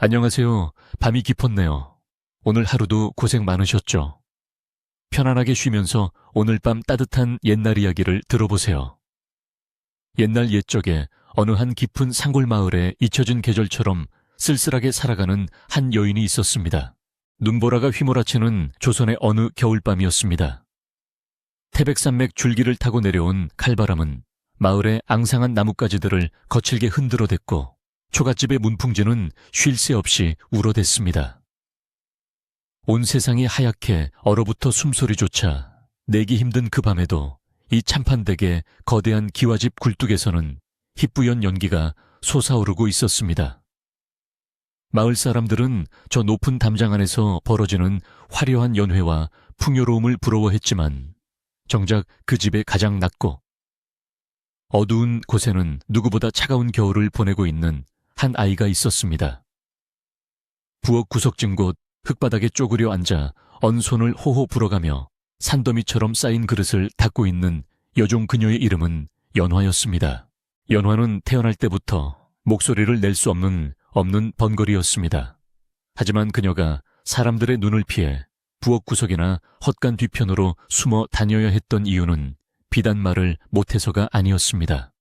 안녕하세요. 밤이 깊었네요. 오늘 하루도 고생 많으셨죠? 편안하게 쉬면서 오늘 밤 따뜻한 옛날 이야기를 들어보세요. 옛날 옛적에 어느 한 깊은 산골 마을에 잊혀진 계절처럼 쓸쓸하게 살아가는 한 여인이 있었습니다. 눈보라가 휘몰아치는 조선의 어느 겨울밤이었습니다. 태백산맥 줄기를 타고 내려온 칼바람은 마을의 앙상한 나뭇가지들을 거칠게 흔들어댔고 초가집의 문풍지는 쉴 새 없이 울어댔습니다. 온 세상이 하얗게 얼어붙어 숨소리조차 내기 힘든 그 밤에도 이 참판댁의 거대한 기와집 굴뚝에서는 희뿌연 연기가 솟아오르고 있었습니다. 마을 사람들은 저 높은 담장 안에서 벌어지는 화려한 연회와 풍요로움을 부러워했지만 정작 그 집에 가장 낮고 어두운 곳에는 누구보다 차가운 겨울을 보내고 있는 한 아이가 있었습니다. 부엌 구석진 곳 흙바닥에 쪼그려 앉아 언손을 호호 불어가며 산더미처럼 쌓인 그릇을 닦고 있는 여종 그녀의 이름은 연화였습니다. 연화는 태어날 때부터 목소리를 낼 수 없는 번거리였습니다. 하지만 그녀가 사람들의 눈을 피해 부엌 구석이나 헛간 뒤편으로 숨어 다녀야 했던 이유는 비단 말을 못해서가 아니었습니다.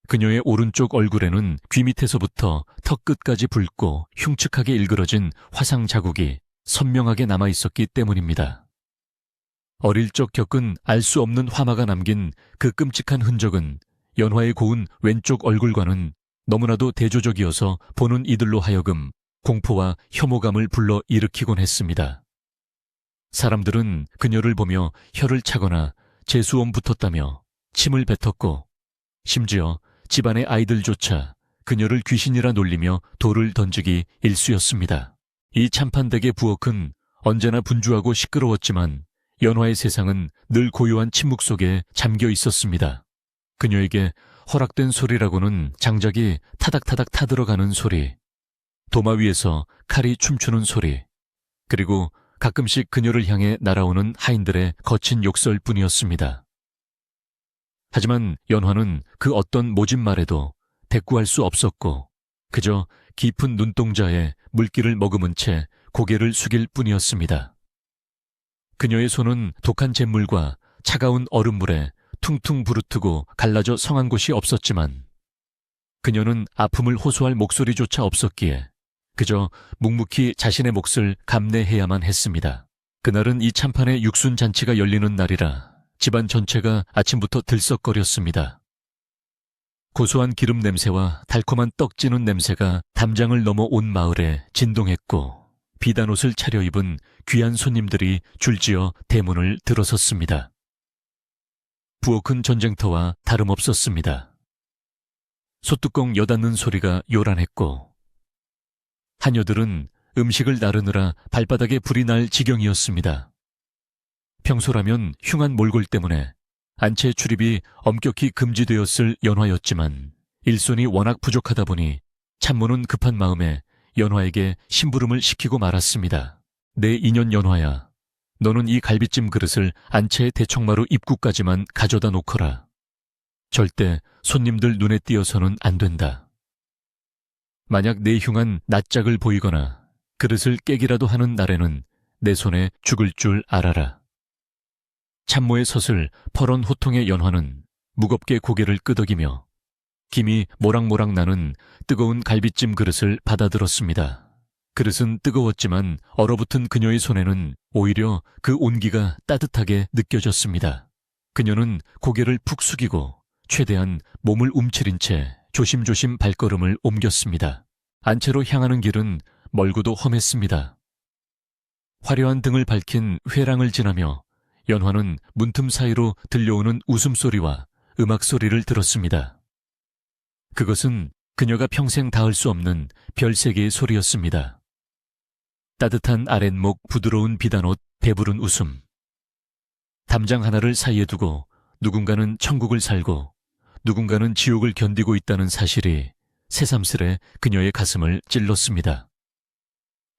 그녀의 오른쪽 얼굴에는 귀 밑에서부터 턱 끝까지 붉고 흉측하게 일그러진 화상 자국이 선명하게 남아있었기 때문입니다. 어릴 적 겪은 알 수 없는 화마가 남긴 그 끔찍한 흔적은 연화의 고운 왼쪽 얼굴과는 너무나도 대조적이어서 보는 이들로 하여금 공포와 혐오감을 불러 일으키곤 했습니다. 사람들은 그녀를 보며 혀를 차거나 재수옴 붙었다며 침을 뱉었고 심지어 집안의 아이들조차 그녀를 귀신이라 놀리며 돌을 던지기 일쑤였습니다. 이 참판댁의 부엌은 언제나 분주하고 시끄러웠지만 연화의 세상은 늘 고요한 침묵 속에 잠겨 있었습니다. 그녀에게 허락된 소리라고는 장작이 타닥타닥 타들어가는 소리, 도마 위에서 칼이 춤추는 소리, 그리고 가끔씩 그녀를 향해 날아오는 하인들의 거친 욕설뿐이었습니다. 하지만 연화는 그 어떤 모진 말에도 대꾸할 수 없었고 그저 깊은 눈동자에 물기를 머금은 채 고개를 숙일 뿐이었습니다. 그녀의 손은 독한 잿물과 차가운 얼음물에 퉁퉁 부르트고 갈라져 성한 곳이 없었지만 그녀는 아픔을 호소할 목소리조차 없었기에 그저 묵묵히 자신의 몫을 감내해야만 했습니다. 그날은 이 참판의 육순잔치가 열리는 날이라 집안 전체가 아침부터 들썩거렸습니다. 고소한 기름 냄새와 달콤한 떡 찌는 냄새가 담장을 넘어 온 마을에 진동했고 비단옷을 차려입은 귀한 손님들이 줄지어 대문을 들어섰습니다. 부엌은 전쟁터와 다름없었습니다. 소뚜껑 여닫는 소리가 요란했고 하녀들은 음식을 나르느라 발바닥에 불이 날 지경이었습니다. 평소라면 흉한 몰골 때문에 안채 출입이 엄격히 금지되었을 연화였지만 일손이 워낙 부족하다 보니 참모는 급한 마음에 연화에게 심부름을 시키고 말았습니다. 내 인연 연화야, 너는 이 갈비찜 그릇을 안채의 대청마루 입구까지만 가져다 놓거라. 절대 손님들 눈에 띄어서는 안 된다. 만약 내 흉한 낯짝을 보이거나 그릇을 깨기라도 하는 날에는 내 손에 죽을 줄 알아라. 참모의 섯을 퍼런 호통의 연화는 무겁게 고개를 끄덕이며 김이 모락모락 나는 뜨거운 갈비찜 그릇을 받아들었습니다. 그릇은 뜨거웠지만 얼어붙은 그녀의 손에는 오히려 그 온기가 따뜻하게 느껴졌습니다. 그녀는 고개를 푹 숙이고 최대한 몸을 움츠린 채 조심조심 발걸음을 옮겼습니다. 안채로 향하는 길은 멀고도 험했습니다. 화려한 등을 밝힌 회랑을 지나며 연화는 문틈 사이로 들려오는 웃음소리와 음악소리를 들었습니다. 그것은 그녀가 평생 닿을 수 없는 별세계의 소리였습니다. 따뜻한 아랫목 부드러운 비단옷 배부른 웃음. 담장 하나를 사이에 두고 누군가는 천국을 살고 누군가는 지옥을 견디고 있다는 사실이 새삼스레 그녀의 가슴을 찔렀습니다.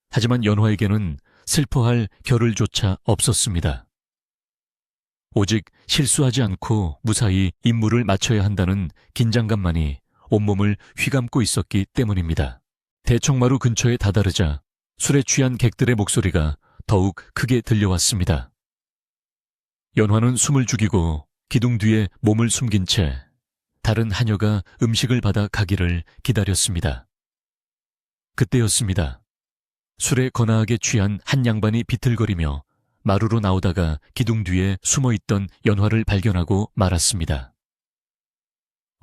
하지만 연화에게는 슬퍼할 겨를조차 없었습니다. 오직 실수하지 않고 무사히 임무를 마쳐야 한다는 긴장감만이 온몸을 휘감고 있었기 때문입니다. 대청마루 근처에 다다르자 술에 취한 객들의 목소리가 더욱 크게 들려왔습니다. 연화는 숨을 죽이고 기둥 뒤에 몸을 숨긴 채 다른 하녀가 음식을 받아 가기를 기다렸습니다. 그때였습니다. 술에 거나하게 취한 한 양반이 비틀거리며 마루로 나오다가 기둥 뒤에 숨어있던 연화를 발견하고 말았습니다.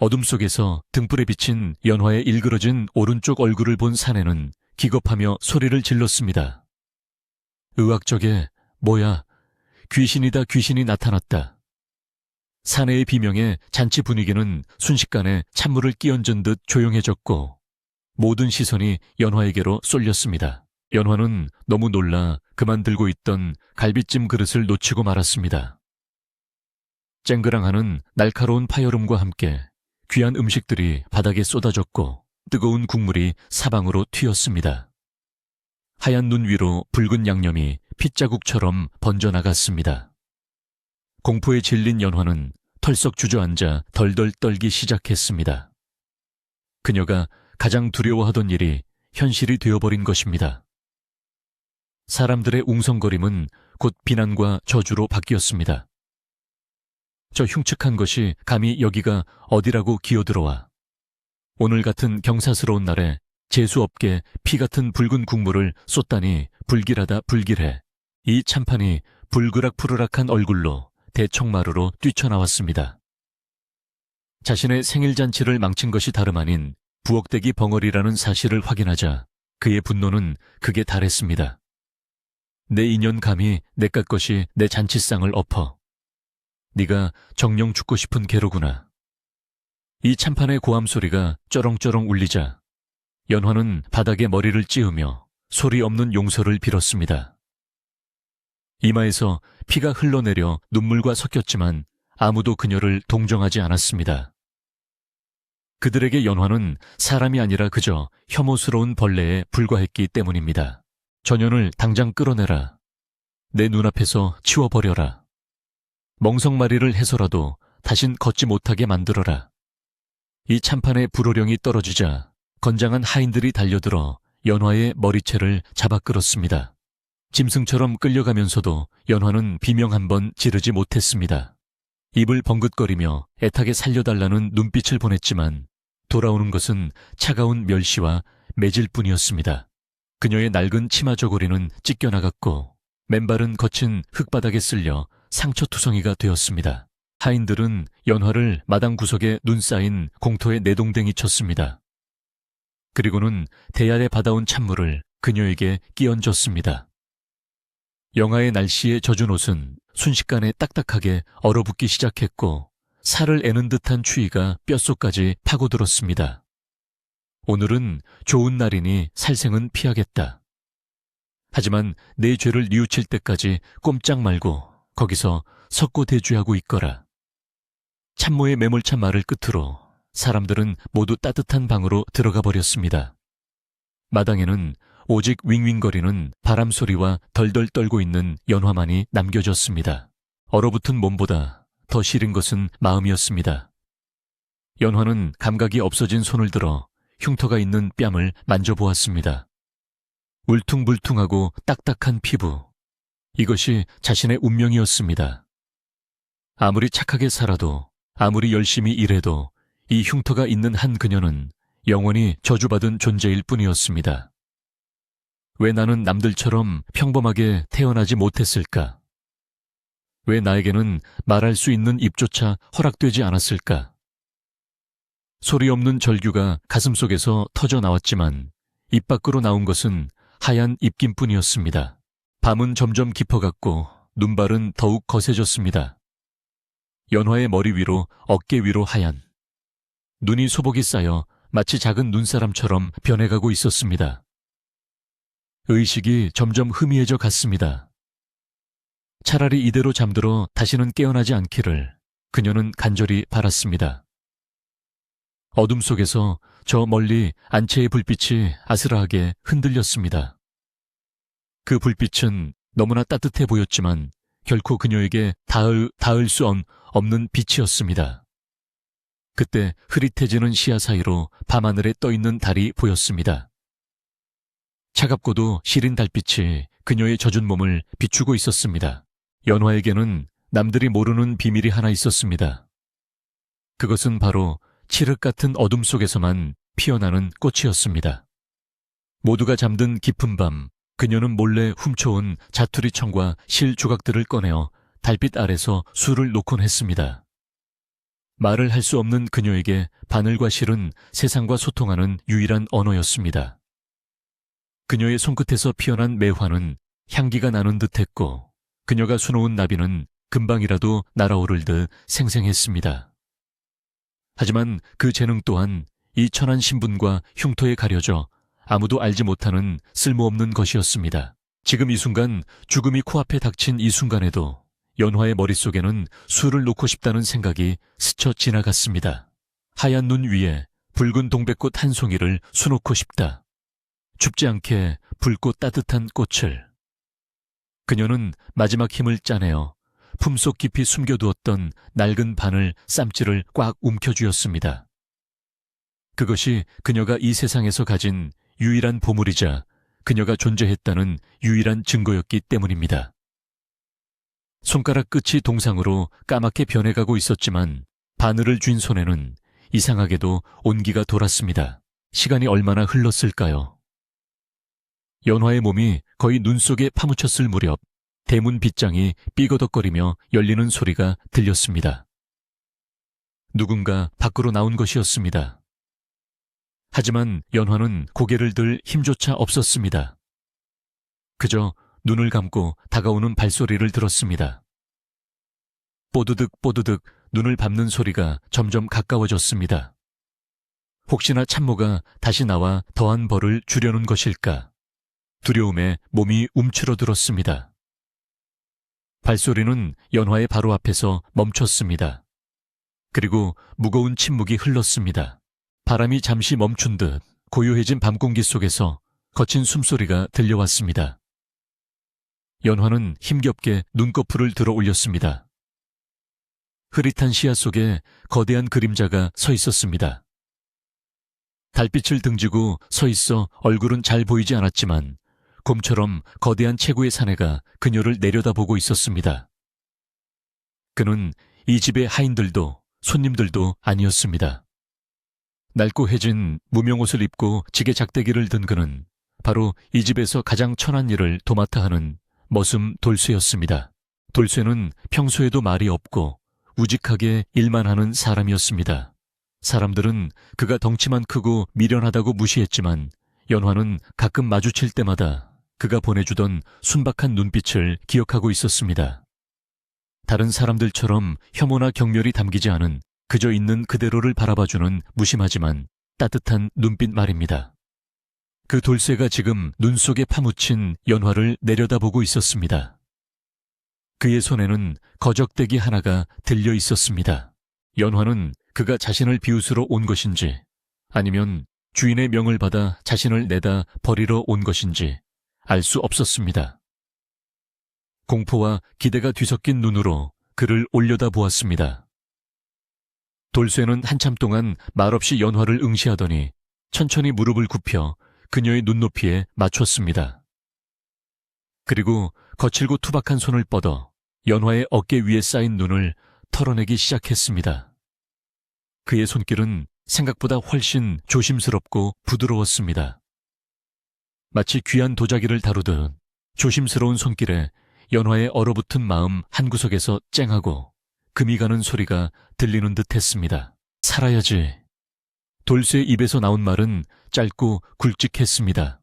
어둠 속에서 등불에 비친 연화의 일그러진 오른쪽 얼굴을 본 사내는 기겁하며 소리를 질렀습니다. 의학적에 뭐야, 귀신이다, 귀신이 나타났다. 사내의 비명에 잔치 분위기는 순식간에 찬물을 끼얹은 듯 조용해졌고 모든 시선이 연화에게로 쏠렸습니다. 연화는 너무 놀라 그만 들고 있던 갈비찜 그릇을 놓치고 말았습니다. 쨍그랑하는 날카로운 파열음과 함께 귀한 음식들이 바닥에 쏟아졌고 뜨거운 국물이 사방으로 튀었습니다. 하얀 눈 위로 붉은 양념이 핏자국처럼 번져나갔습니다. 공포에 질린 연화는 털썩 주저앉아 덜덜 떨기 시작했습니다. 그녀가 가장 두려워하던 일이 현실이 되어버린 것입니다. 사람들의 웅성거림은 곧 비난과 저주로 바뀌었습니다. 저 흉측한 것이 감히 여기가 어디라고 기어들어와 오늘 같은 경사스러운 날에 재수없게 피 같은 붉은 국물을 쏟다니 불길하다 불길해. 이 참판이 불그락푸르락한 얼굴로 대청마루로 뛰쳐나왔습니다. 자신의 생일잔치를 망친 것이 다름 아닌 부엌대기 벙어리라는 사실을 확인하자 그의 분노는 극에 달했습니다. 내 인연 감히 내깟 것이 내 잔치상을 엎어. 네가 정령 죽고 싶은 개로구나. 이 참판의 고함 소리가 쩌렁쩌렁 울리자 연화는 바닥에 머리를 찌우며 소리 없는 용서를 빌었습니다. 이마에서 피가 흘러내려 눈물과 섞였지만 아무도 그녀를 동정하지 않았습니다. 그들에게 연화는 사람이 아니라 그저 혐오스러운 벌레에 불과했기 때문입니다. 전연을 당장 끌어내라. 내 눈앞에서 치워버려라. 멍석마리를 해서라도 다신 걷지 못하게 만들어라. 이 참판의 불호령이 떨어지자 건장한 하인들이 달려들어 연화의 머리채를 잡아 끌었습니다. 짐승처럼 끌려가면서도 연화는 비명 한 번 지르지 못했습니다. 입을 벙긋거리며 애타게 살려달라는 눈빛을 보냈지만 돌아오는 것은 차가운 멸시와 매질뿐이었습니다. 그녀의 낡은 치마 저고리는 찢겨나갔고 맨발은 거친 흙바닥에 쓸려 상처투성이가 되었습니다. 하인들은 연화를 마당 구석에 눈 쌓인 공터에 내동댕이 쳤습니다. 그리고는 대야에 받아온 찬물을 그녀에게 끼얹었습니다. 영하의 날씨에 젖은 옷은 순식간에 딱딱하게 얼어붙기 시작했고 살을 애는 듯한 추위가 뼛속까지 파고들었습니다. 오늘은 좋은 날이니 살생은 피하겠다. 하지만 내 죄를 뉘우칠 때까지 꼼짝 말고 거기서 석고대죄하고 있거라. 참모의 매몰찬 말을 끝으로 사람들은 모두 따뜻한 방으로 들어가 버렸습니다. 마당에는 오직 윙윙거리는 바람소리와 덜덜 떨고 있는 연화만이 남겨졌습니다. 얼어붙은 몸보다 더 시린 것은 마음이었습니다. 연화는 감각이 없어진 손을 들어 흉터가 있는 뺨을 만져보았습니다. 울퉁불퉁하고 딱딱한 피부. 이것이 자신의 운명이었습니다. 아무리 착하게 살아도 아무리 열심히 일해도 이 흉터가 있는 한 그녀는 영원히 저주받은 존재일 뿐이었습니다. 왜 나는 남들처럼 평범하게 태어나지 못했을까? 왜 나에게는 말할 수 있는 입조차 허락되지 않았을까? 소리 없는 절규가 가슴속에서 터져 나왔지만 입 밖으로 나온 것은 하얀 입김뿐이었습니다. 밤은 점점 깊어갔고 눈발은 더욱 거세졌습니다. 연화의 머리 위로 어깨 위로 하얀 눈이 소복이 쌓여 마치 작은 눈사람처럼 변해가고 있었습니다. 의식이 점점 흐미해져 갔습니다. 차라리 이대로 잠들어 다시는 깨어나지 않기를 그녀는 간절히 바랐습니다. 어둠 속에서 저 멀리 안채의 불빛이 아스라하게 흔들렸습니다. 그 불빛은 너무나 따뜻해 보였지만 결코 그녀에게 닿을 수 없는 빛이었습니다. 그때 흐릿해지는 시야 사이로 밤하늘에 떠있는 달이 보였습니다. 차갑고도 시린 달빛이 그녀의 젖은 몸을 비추고 있었습니다. 연화에게는 남들이 모르는 비밀이 하나 있었습니다. 그것은 바로 칠흑 같은 어둠 속에서만 피어나는 꽃이었습니다. 모두가 잠든 깊은 밤, 그녀는 몰래 훔쳐온 자투리청과 실 조각들을 꺼내어 달빛 아래서 술을 놓곤 했습니다. 말을 할 수 없는 그녀에게 바늘과 실은 세상과 소통하는 유일한 언어였습니다. 그녀의 손끝에서 피어난 매화는 향기가 나는 듯했고 그녀가 수놓은 나비는 금방이라도 날아오를 듯 생생했습니다. 하지만 그 재능 또한 이 천한 신분과 흉터에 가려져 아무도 알지 못하는 쓸모없는 것이었습니다. 지금 이 순간 죽음이 코앞에 닥친 이 순간에도 연화의 머릿속에는 술을 놓고 싶다는 생각이 스쳐 지나갔습니다. 하얀 눈 위에 붉은 동백꽃 한 송이를 수놓고 싶다. 춥지 않게 붉고 따뜻한 꽃을. 그녀는 마지막 힘을 짜내어 품속 깊이 숨겨두었던 낡은 바늘 쌈지를 꽉 움켜쥐었습니다. 그것이 그녀가 이 세상에서 가진 유일한 보물이자 그녀가 존재했다는 유일한 증거였기 때문입니다. 손가락 끝이 동상으로 까맣게 변해가고 있었지만 바늘을 쥔 손에는 이상하게도 온기가 돌았습니다. 시간이 얼마나 흘렀을까요? 연화의 몸이 거의 눈 속에 파묻혔을 무렵 대문 빗장이 삐거덕거리며 열리는 소리가 들렸습니다. 누군가 밖으로 나온 것이었습니다. 하지만 연화는 고개를 들 힘조차 없었습니다. 그저 눈을 감고 다가오는 발소리를 들었습니다. 뽀드득 뽀드득 눈을 밟는 소리가 점점 가까워졌습니다. 혹시나 참모가 다시 나와 더한 벌을 주려는 것일까? 두려움에 몸이 움츠러들었습니다. 발소리는 연화의 바로 앞에서 멈췄습니다. 그리고 무거운 침묵이 흘렀습니다. 바람이 잠시 멈춘 듯 고요해진 밤 공기 속에서 거친 숨소리가 들려왔습니다. 연화는 힘겹게 눈꺼풀을 들어 올렸습니다. 흐릿한 시야 속에 거대한 그림자가 서 있었습니다. 달빛을 등지고 서 있어 얼굴은 잘 보이지 않았지만 곰처럼 거대한 체구의 사내가 그녀를 내려다보고 있었습니다. 그는 이 집의 하인들도 손님들도 아니었습니다. 낡고 해진 무명옷을 입고 지게 작대기를 든 그는 바로 이 집에서 가장 천한 일을 도맡아 하는 머슴 돌쇠였습니다. 돌쇠는 평소에도 말이 없고 우직하게 일만 하는 사람이었습니다. 사람들은 그가 덩치만 크고 미련하다고 무시했지만 연화는 가끔 마주칠 때마다 그가 보내주던 순박한 눈빛을 기억하고 있었습니다. 다른 사람들처럼 혐오나 경멸이 담기지 않은 그저 있는 그대로를 바라봐주는 무심하지만 따뜻한 눈빛 말입니다. 그 돌쇠가 지금 눈 속에 파묻힌 연화를 내려다보고 있었습니다. 그의 손에는 거적대기 하나가 들려 있었습니다. 연화는 그가 자신을 비웃으러 온 것인지 아니면 주인의 명을 받아 자신을 내다 버리러 온 것인지 알 수 없었습니다. 공포와 기대가 뒤섞인 눈으로 그를 올려다보았습니다. 돌쇠는 한참 동안 말없이 연화를 응시하더니 천천히 무릎을 굽혀 그녀의 눈높이에 맞췄습니다. 그리고 거칠고 투박한 손을 뻗어 연화의 어깨 위에 쌓인 눈을 털어내기 시작했습니다. 그의 손길은 생각보다 훨씬 조심스럽고 부드러웠습니다. 마치 귀한 도자기를 다루듯 조심스러운 손길에 연화의 얼어붙은 마음 한구석에서 쨍하고 금이 가는 소리가 들리는 듯 했습니다. 살아야지. 돌쇠 입에서 나온 말은 짧고 굵직했습니다.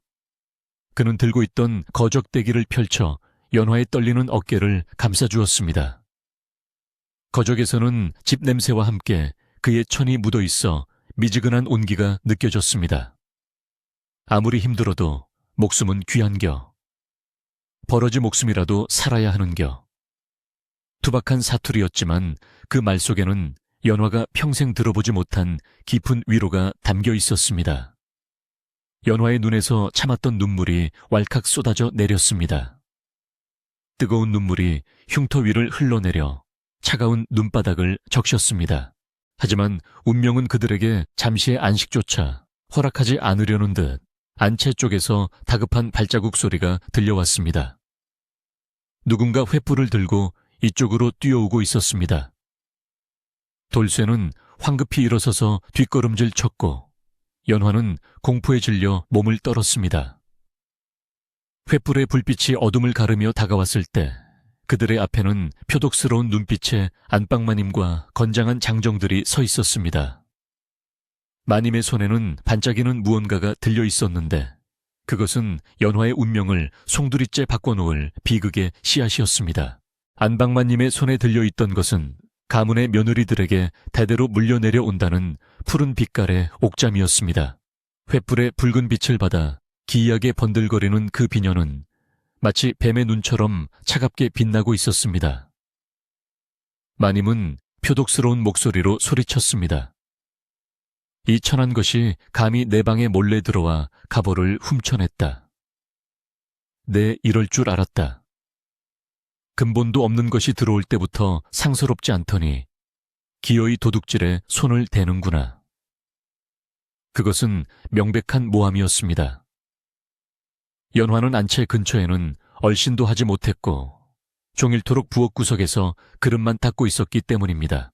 그는 들고 있던 거적대기를 펼쳐 연화의 떨리는 어깨를 감싸주었습니다. 거적에서는 집 냄새와 함께 그의 천이 묻어 있어 미지근한 온기가 느껴졌습니다. 아무리 힘들어도 목숨은 귀한겨. 버러지 목숨이라도 살아야 하는겨. 투박한 사투리였지만 그 말 속에는 연화가 평생 들어보지 못한 깊은 위로가 담겨 있었습니다. 연화의 눈에서 참았던 눈물이 왈칵 쏟아져 내렸습니다. 뜨거운 눈물이 흉터 위를 흘러내려 차가운 눈바닥을 적셨습니다. 하지만 운명은 그들에게 잠시의 안식조차 허락하지 않으려는 듯 안채 쪽에서 다급한 발자국 소리가 들려왔습니다. 누군가 횃불을 들고 이쪽으로 뛰어오고 있었습니다. 돌쇠는 황급히 일어서서 뒷걸음질 쳤고 연화는 공포에 질려 몸을 떨었습니다. 횃불의 불빛이 어둠을 가르며 다가왔을 때 그들의 앞에는 표독스러운 눈빛의 안방마님과 건장한 장정들이 서 있었습니다. 마님의 손에는 반짝이는 무언가가 들려 있었는데 그것은 연화의 운명을 송두리째 바꿔놓을 비극의 씨앗이었습니다. 안방마님의 손에 들려있던 것은 가문의 며느리들에게 대대로 물려내려 온다는 푸른 빛깔의 옥잠이었습니다. 횃불의 붉은 빛을 받아 기이하게 번들거리는 그 비녀는 마치 뱀의 눈처럼 차갑게 빛나고 있었습니다. 마님은 표독스러운 목소리로 소리쳤습니다. 이 천한 것이 감히 내 방에 몰래 들어와 갑오를 훔쳐냈다. 내 이럴 줄 알았다. 근본도 없는 것이 들어올 때부터 상스럽지 않더니 기어이 도둑질에 손을 대는구나. 그것은 명백한 모함이었습니다. 연화는 안채 근처에는 얼씬도 하지 못했고 종일토록 부엌 구석에서 그릇만 닦고 있었기 때문입니다.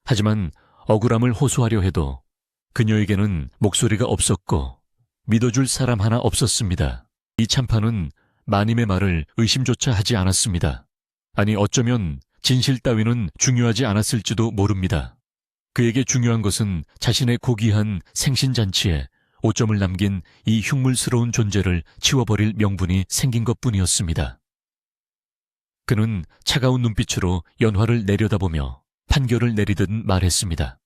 하지만 억울함을 호소하려 해도 그녀에게는 목소리가 없었고 믿어줄 사람 하나 없었습니다. 이 참판은 마님의 말을 의심조차 하지 않았습니다. 아니 어쩌면 진실 따위는 중요하지 않았을지도 모릅니다. 그에게 중요한 것은 자신의 고귀한 생신잔치에 오점을 남긴 이 흉물스러운 존재를 치워버릴 명분이 생긴 것뿐이었습니다. 그는 차가운 눈빛으로 연화를 내려다보며 판결을 내리듯 말했습니다.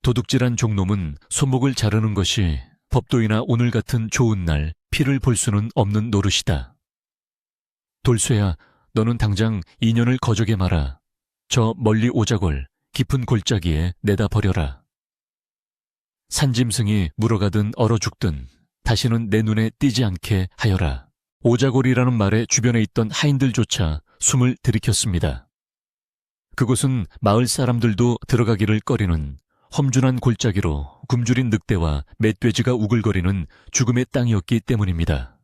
도둑질한 종놈은 손목을 자르는 것이 법도이나 오늘 같은 좋은 날 피를 볼 수는 없는 노릇이다. 돌쇠야, 너는 당장 인연을 거적에 마라. 저 멀리 오자골 깊은 골짜기에 내다 버려라. 산짐승이 물어가든 얼어 죽든 다시는 내 눈에 띄지 않게 하여라. 오자골이라는 말에 주변에 있던 하인들조차 숨을 들이켰습니다. 그곳은 마을 사람들도 들어가기를 꺼리는 험준한 골짜기로 굶주린 늑대와 멧돼지가 우글거리는 죽음의 땅이었기 때문입니다.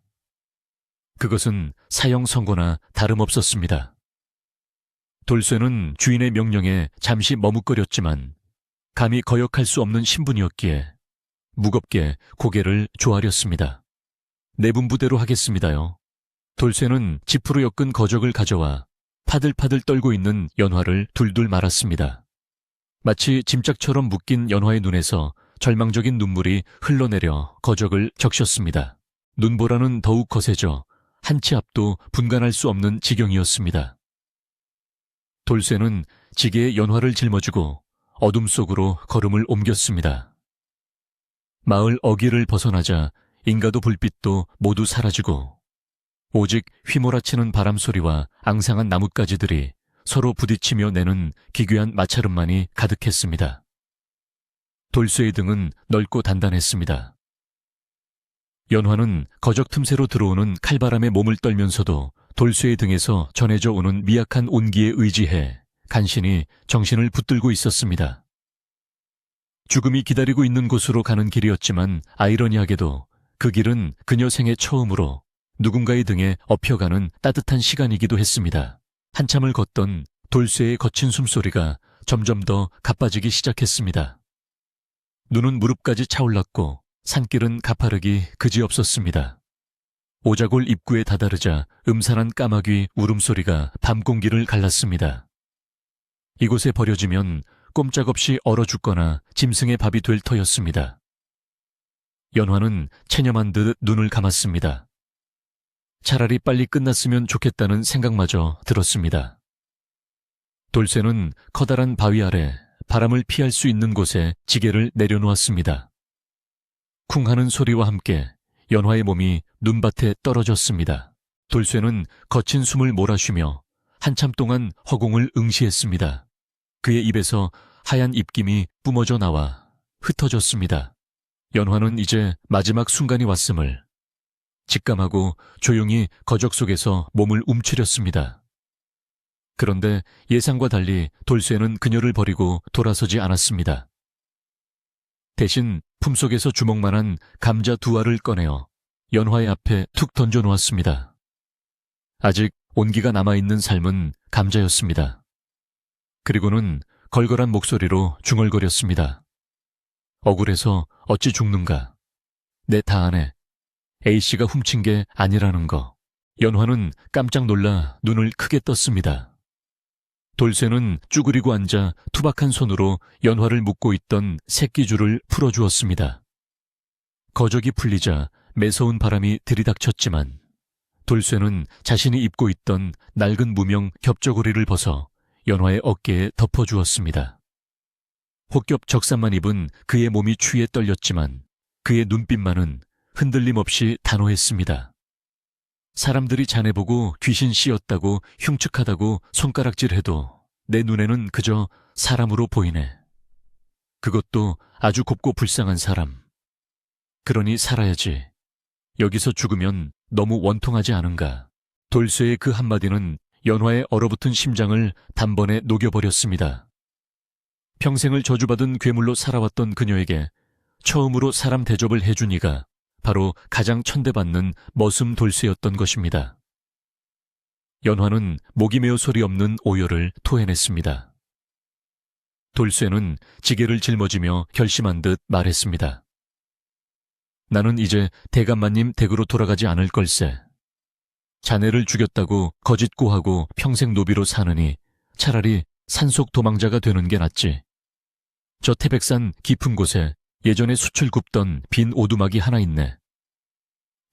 그것은 사형 선고나 다름없었습니다. 돌쇠는 주인의 명령에 잠시 머뭇거렸지만 감히 거역할 수 없는 신분이었기에 무겁게 고개를 조아렸습니다. 내분부대로 하겠습니다요. 돌쇠는 지프로 엮은 거적을 가져와 파들파들 떨고 있는 연화를 둘둘 말았습니다. 마치 짐짝처럼 묶인 연화의 눈에서 절망적인 눈물이 흘러내려 거적을 적셨습니다. 눈보라는 더욱 거세져 한 치 앞도 분간할 수 없는 지경이었습니다. 돌쇠는 지게에 연화를 짊어지고 어둠 속으로 걸음을 옮겼습니다. 마을 어귀를 벗어나자 인가도 불빛도 모두 사라지고 오직 휘몰아치는 바람 소리와 앙상한 나뭇가지들이 서로 부딪히며 내는 기괴한 마찰음만이 가득했습니다. 돌쇠의 등은 넓고 단단했습니다. 연화는 거적 틈새로 들어오는 칼바람에 몸을 떨면서도 돌쇠의 등에서 전해져 오는 미약한 온기에 의지해 간신히 정신을 붙들고 있었습니다. 죽음이 기다리고 있는 곳으로 가는 길이었지만 아이러니하게도 그 길은 그녀 생애 처음으로 누군가의 등에 엎혀가는 따뜻한 시간이기도 했습니다. 한참을 걷던 돌쇠의 거친 숨소리가 점점 더 가빠지기 시작했습니다. 눈은 무릎까지 차올랐고 산길은 가파르기 그지없었습니다. 오자골 입구에 다다르자 음산한 까마귀 울음소리가 밤 공기를 갈랐습니다. 이곳에 버려지면 꼼짝없이 얼어 죽거나 짐승의 밥이 될 터였습니다. 연화는 체념한 듯 눈을 감았습니다. 차라리 빨리 끝났으면 좋겠다는 생각마저 들었습니다. 돌쇠는 커다란 바위 아래 바람을 피할 수 있는 곳에 지게를 내려놓았습니다. 쿵 하는 소리와 함께 연화의 몸이 눈밭에 떨어졌습니다. 돌쇠는 거친 숨을 몰아쉬며 한참 동안 허공을 응시했습니다. 그의 입에서 하얀 입김이 뿜어져 나와 흩어졌습니다. 연화는 이제 마지막 순간이 왔음을 직감하고 조용히 거적 속에서 몸을 움츠렸습니다. 그런데 예상과 달리 돌쇠는 그녀를 버리고 돌아서지 않았습니다. 대신 품속에서 주먹만한 감자 2알을 꺼내어 연화의 앞에 툭 던져 놓았습니다. 아직 온기가 남아있는 삶은 감자였습니다. 그리고는 걸걸한 목소리로 중얼거렸습니다. 억울해서 어찌 죽는가. 내 다 안에 A씨가 훔친 게 아니라는 거. 연화는 깜짝 놀라 눈을 크게 떴습니다. 돌쇠는 쭈그리고 앉아 투박한 손으로 연화를 묶고 있던 새끼줄을 풀어주었습니다. 거적이 풀리자 매서운 바람이 들이닥쳤지만 돌쇠는 자신이 입고 있던 낡은 무명 겹저고리를 벗어 연화의 어깨에 덮어주었습니다. 혹겹 적삼만 입은 그의 몸이 추위에 떨렸지만 그의 눈빛만은 흔들림 없이 단호했습니다. 사람들이 자네 보고 귀신 씌었다고 흉측하다고 손가락질해도 내 눈에는 그저 사람으로 보이네. 그것도 아주 곱고 불쌍한 사람. 그러니 살아야지. 여기서 죽으면 너무 원통하지 않은가. 돌쇠의 그 한마디는 연화의 얼어붙은 심장을 단번에 녹여버렸습니다. 평생을 저주받은 괴물로 살아왔던 그녀에게 처음으로 사람 대접을 해준 이가 바로 가장 천대받는 머슴 돌쇠였던 것입니다. 연화는 목이 메어 소리 없는 오열을 토해냈습니다. 돌쇠는 지게를 짊어지며 결심한 듯 말했습니다. 나는 이제 대감마님 댁으로 돌아가지 않을 걸세. 자네를 죽였다고 거짓고하고 평생 노비로 사느니 차라리 산속 도망자가 되는 게 낫지. 저 태백산 깊은 곳에 예전에 숯을 굽던 빈 오두막이 하나 있네.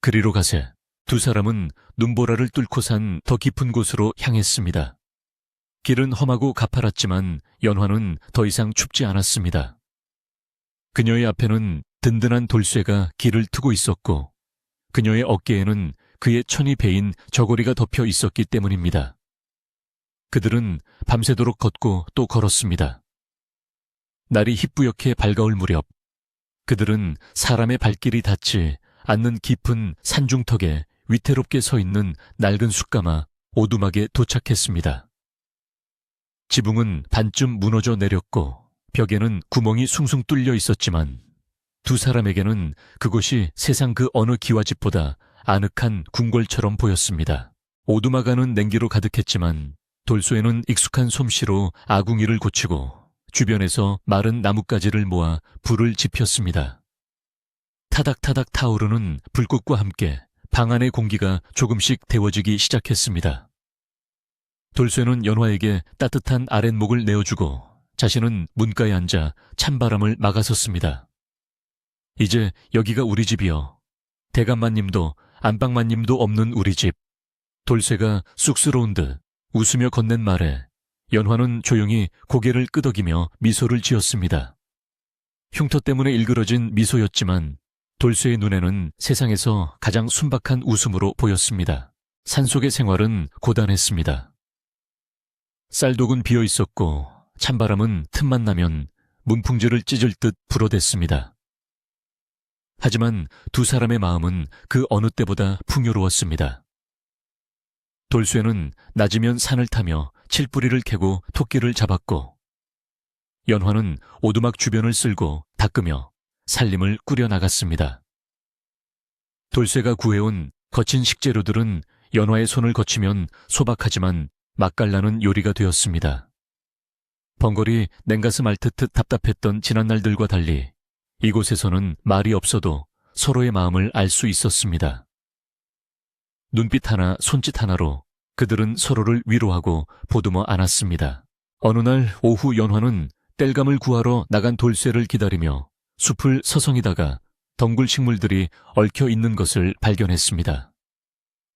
그리로 가세. 두 사람은 눈보라를 뚫고 산 더 깊은 곳으로 향했습니다. 길은 험하고 가파랐지만 연화는 더 이상 춥지 않았습니다. 그녀의 앞에는 든든한 돌쇠가 길을 트고 있었고 그녀의 어깨에는 그의 천이 베인 저고리가 덮여 있었기 때문입니다. 그들은 밤새도록 걷고 또 걸었습니다. 날이 희뿌옇게 밝아올 무렵 그들은 사람의 발길이 닿지 않는 깊은 산중턱에 위태롭게 서 있는 낡은 숯가마 오두막에 도착했습니다. 지붕은 반쯤 무너져 내렸고 벽에는 구멍이 숭숭 뚫려 있었지만 두 사람에게는 그곳이 세상 그 어느 기와집보다 아늑한 궁궐처럼 보였습니다. 오두막 안은 냉기로 가득했지만 돌쇠는 익숙한 솜씨로 아궁이를 고치고 주변에서 마른 나뭇가지를 모아 불을 지폈습니다. 타닥타닥 타오르는 불꽃과 함께 방 안의 공기가 조금씩 데워지기 시작했습니다. 돌쇠는 연화에게 따뜻한 아랫목을 내어주고 자신은 문가에 앉아 찬바람을 막아섰습니다. 이제 여기가 우리 집이여. 대감마님도 안방마님도 없는 우리 집. 돌쇠가 쑥스러운 듯 웃으며 건넨 말에 연화는 조용히 고개를 끄덕이며 미소를 지었습니다. 흉터 때문에 일그러진 미소였지만 돌쇠의 눈에는 세상에서 가장 순박한 웃음으로 보였습니다. 산속의 생활은 고단했습니다. 쌀독은 비어 있었고 찬바람은 틈만 나면 문풍지를 찢을 듯 불어댔습니다. 하지만 두 사람의 마음은 그 어느 때보다 풍요로웠습니다. 돌쇠는 낮이면 산을 타며 칠뿌리를 캐고 토끼를 잡았고 연화는 오두막 주변을 쓸고 닦으며 살림을 꾸려나갔습니다. 돌쇠가 구해온 거친 식재료들은 연화의 손을 거치면 소박하지만 맛깔나는 요리가 되었습니다. 번거리 냉가슴 앓듯 답답했던 지난날들과 달리 이곳에서는 말이 없어도 서로의 마음을 알 수 있었습니다. 눈빛 하나, 손짓 하나로 그들은 서로를 위로하고 보듬어 안았습니다. 어느 날 오후 연화는 땔감을 구하러 나간 돌쇠를 기다리며 숲을 서성이다가 덩굴 식물들이 얽혀 있는 것을 발견했습니다.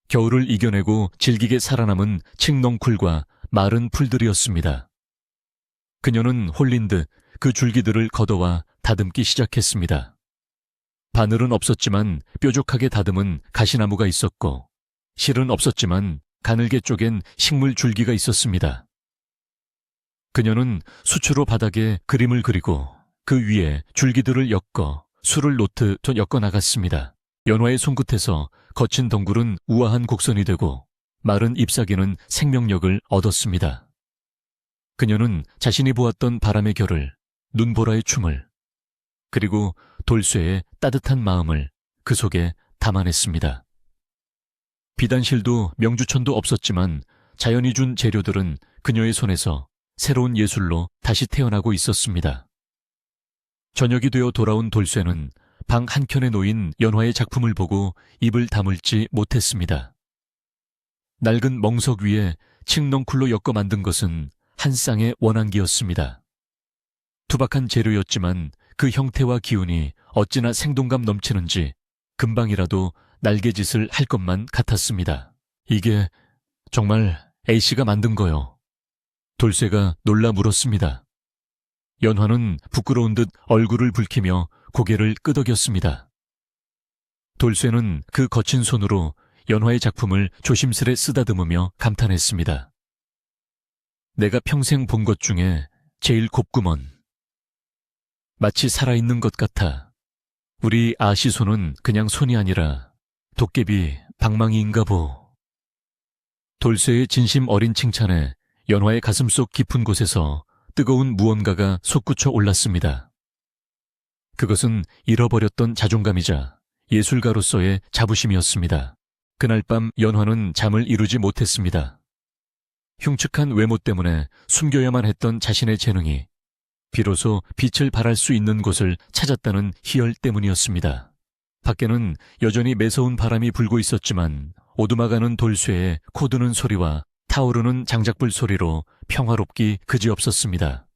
겨울을 이겨내고 질기게 살아남은 칡넝쿨과 마른 풀들이었습니다. 그녀는 홀린 듯 그 줄기들을 걷어와 다듬기 시작했습니다. 바늘은 없었지만 뾰족하게 다듬은 가시나무가 있었고 실은 없었지만 가늘게 쪼갠 식물 줄기가 있었습니다. 그녀는 수초로 바닥에 그림을 그리고 그 위에 줄기들을 엮어 술을 놓듯 엮어 나갔습니다. 연화의 손끝에서 거친 덩굴은 우아한 곡선이 되고 마른 잎사귀는 생명력을 얻었습니다. 그녀는 자신이 보았던 바람의 결을, 눈보라의 춤을, 그리고 돌쇠의 따뜻한 마음을 그 속에 담아냈습니다. 비단실도 명주천도 없었지만 자연이 준 재료들은 그녀의 손에서 새로운 예술로 다시 태어나고 있었습니다. 저녁이 되어 돌아온 돌쇠는 방 한켠에 놓인 연화의 작품을 보고 입을 다물지 못했습니다. 낡은 멍석 위에 칡넝쿨로 엮어 만든 것은 한 쌍의 원앙기였습니다. 투박한 재료였지만 그 형태와 기운이 어찌나 생동감 넘치는지 금방이라도 날개짓을 할 것만 같았습니다. 이게 정말 A씨가 만든 거요. 돌쇠가 놀라 물었습니다. 연화는 부끄러운 듯 얼굴을 붉히며 고개를 끄덕였습니다. 돌쇠는 그 거친 손으로 연화의 작품을 조심스레 쓰다듬으며 감탄했습니다. 내가 평생 본 것 중에 제일 곱구먼. 마치 살아있는 것 같아. 우리 아씨 손은 그냥 손이 아니라 도깨비 방망이인가 보. 돌쇠의 진심 어린 칭찬에 연화의 가슴속 깊은 곳에서 뜨거운 무언가가 솟구쳐 올랐습니다. 그것은 잃어버렸던 자존감이자 예술가로서의 자부심이었습니다. 그날 밤 연화는 잠을 이루지 못했습니다. 흉측한 외모 때문에 숨겨야만 했던 자신의 재능이 비로소 빛을 발할 수 있는 곳을 찾았다는 희열 때문이었습니다. 밖에는 여전히 매서운 바람이 불고 있었지만 오두막하는 돌쇠의 코드는 소리와 타오르는 장작불 소리로 평화롭기 그지없었습니다.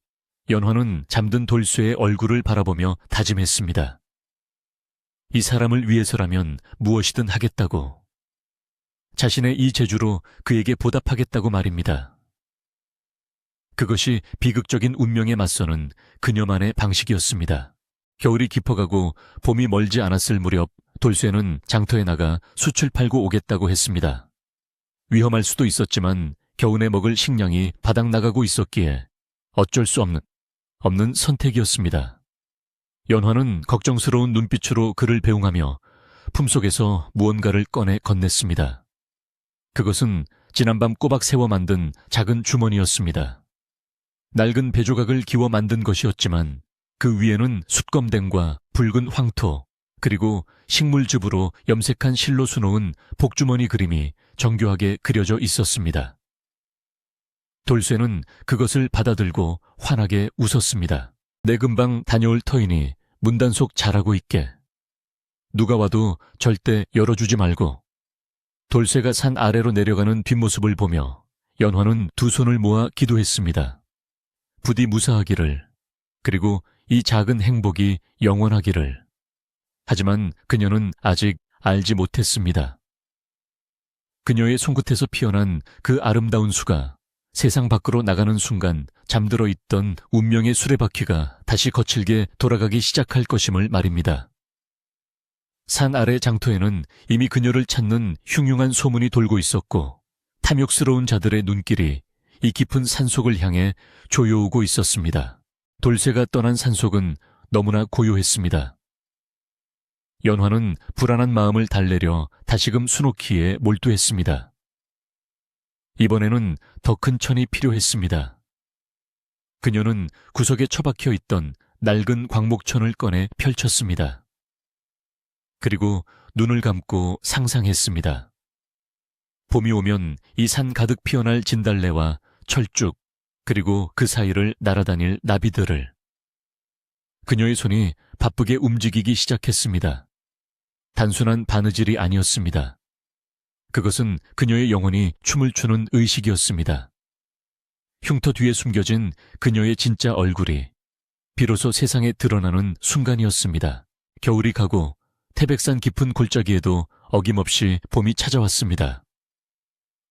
연화는 잠든 돌쇠의 얼굴을 바라보며 다짐했습니다. 이 사람을 위해서라면 무엇이든 하겠다고. 자신의 이 재주로 그에게 보답하겠다고 말입니다. 그것이 비극적인 운명에 맞서는 그녀만의 방식이었습니다. 겨울이 깊어가고 봄이 멀지 않았을 무렵 돌쇠는 장터에 나가 숯을 팔고 오겠다고 했습니다. 위험할 수도 있었지만 겨우내 먹을 식량이 바닥나가고 있었기에 어쩔 수 없는 선택이었습니다. 연화는 걱정스러운 눈빛으로 그를 배웅하며 품속에서 무언가를 꺼내 건넸습니다. 그것은 지난밤 꼬박 세워 만든 작은 주머니였습니다. 낡은 배조각을 기워 만든 것이었지만 그 위에는 숯검댕과 붉은 황토 그리고 식물즙으로 염색한 실로 수놓은 복주머니 그림이 정교하게 그려져 있었습니다. 돌쇠는 그것을 받아들고 환하게 웃었습니다. 내 금방 다녀올 터이니 문단속 잘하고 있게. 누가 와도 절대 열어주지 말고. 돌쇠가 산 아래로 내려가는 뒷모습을 보며 연화는 두 손을 모아 기도했습니다. 부디 무사하기를, 그리고 이 작은 행복이 영원하기를. 하지만 그녀는 아직 알지 못했습니다. 그녀의 손끝에서 피어난 그 아름다운 수가 세상 밖으로 나가는 순간 잠들어 있던 운명의 수레바퀴가 다시 거칠게 돌아가기 시작할 것임을 말입니다. 산 아래 장터에는 이미 그녀를 찾는 흉흉한 소문이 돌고 있었고 탐욕스러운 자들의 눈길이 이 깊은 산속을 향해 조여오고 있었습니다. 돌쇠가 떠난 산속은 너무나 고요했습니다. 연화는 불안한 마음을 달래려 다시금 수놓기에 몰두했습니다. 이번에는 더 큰 천이 필요했습니다. 그녀는 구석에 처박혀 있던 낡은 광목천을 꺼내 펼쳤습니다. 그리고 눈을 감고 상상했습니다. 봄이 오면 이 산 가득 피어날 진달래와 철쭉, 그리고 그 사이를 날아다닐 나비들을. 그녀의 손이 바쁘게 움직이기 시작했습니다. 단순한 바느질이 아니었습니다. 그것은 그녀의 영혼이 춤을 추는 의식이었습니다. 흉터 뒤에 숨겨진 그녀의 진짜 얼굴이 비로소 세상에 드러나는 순간이었습니다. 겨울이 가고 태백산 깊은 골짜기에도 어김없이 봄이 찾아왔습니다.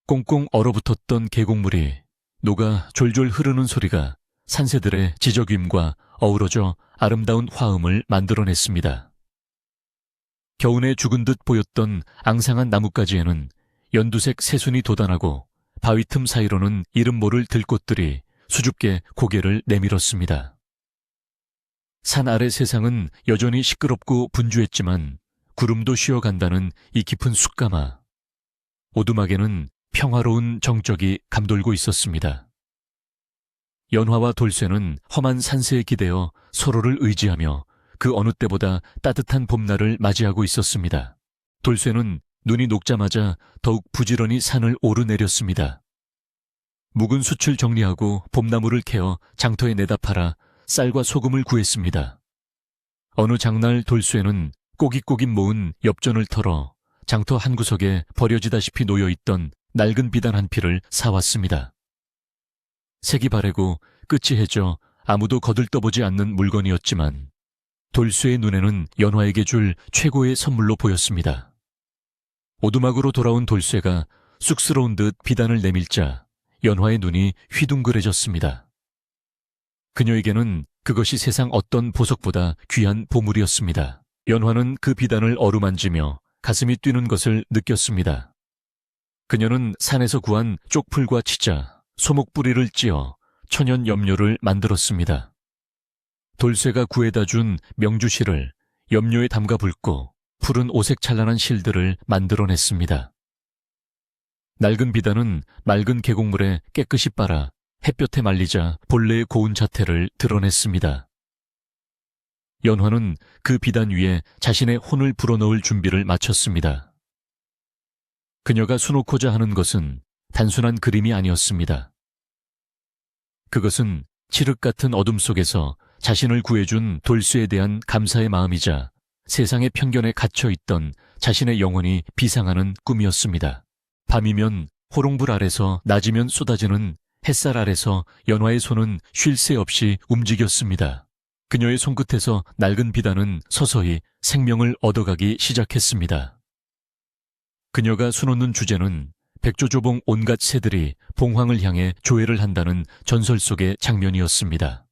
꽁꽁 얼어붙었던 계곡물이 녹아 졸졸 흐르는 소리가 산새들의 지저귀임과 어우러져 아름다운 화음을 만들어냈습니다. 겨우내 죽은 듯 보였던 앙상한 나뭇가지에는 연두색 새순이 돋아나고 바위 틈 사이로는 이름 모를 들꽃들이 수줍게 고개를 내밀었습니다. 산 아래 세상은 여전히 시끄럽고 분주했지만 구름도 쉬어간다는 이 깊은 숯가마. 오두막에는 평화로운 정적이 감돌고 있었습니다. 연화와 돌쇠는 험한 산세에 기대어 서로를 의지하며 그 어느 때보다 따뜻한 봄날을 맞이하고 있었습니다. 돌쇠는 눈이 녹자마자 더욱 부지런히 산을 오르내렸습니다. 묵은 숯을 정리하고 봄나무를 캐어 장터에 내다 팔아 쌀과 소금을 구했습니다. 어느 장날 돌쇠는 꼬깃꼬깃 모은 엽전을 털어 장터 한 구석에 버려지다시피 놓여있던 낡은 비단 한 필을 사왔습니다. 색이 바래고 끝이 해져 아무도 거들떠보지 않는 물건이었지만 돌쇠의 눈에는 연화에게 줄 최고의 선물로 보였습니다. 오두막으로 돌아온 돌쇠가 쑥스러운 듯 비단을 내밀자 연화의 눈이 휘둥그레졌습니다. 그녀에게는 그것이 세상 어떤 보석보다 귀한 보물이었습니다. 연화는 그 비단을 어루만지며 가슴이 뛰는 것을 느꼈습니다. 그녀는 산에서 구한 쪽풀과 치자, 소목뿌리를 찧어 천연 염료를 만들었습니다. 돌쇠가 구해다 준 명주실을 염료에 담가 붓고 푸른 오색 찬란한 실들을 만들어냈습니다. 낡은 비단은 맑은 계곡물에 깨끗이 빨아 햇볕에 말리자 본래의 고운 자태를 드러냈습니다. 연화는 그 비단 위에 자신의 혼을 불어넣을 준비를 마쳤습니다. 그녀가 수놓고자 하는 것은 단순한 그림이 아니었습니다. 그것은 칠흑 같은 어둠 속에서 자신을 구해준 돌쇠에 대한 감사의 마음이자 세상의 편견에 갇혀있던 자신의 영혼이 비상하는 꿈이었습니다. 밤이면 호롱불 아래서 낮이면 쏟아지는 햇살 아래서 연화의 손은 쉴 새 없이 움직였습니다. 그녀의 손끝에서 낡은 비단은 서서히 생명을 얻어가기 시작했습니다. 그녀가 수놓는 주제는 백조조봉 온갖 새들이 봉황을 향해 조회를 한다는 전설 속의 장면이었습니다.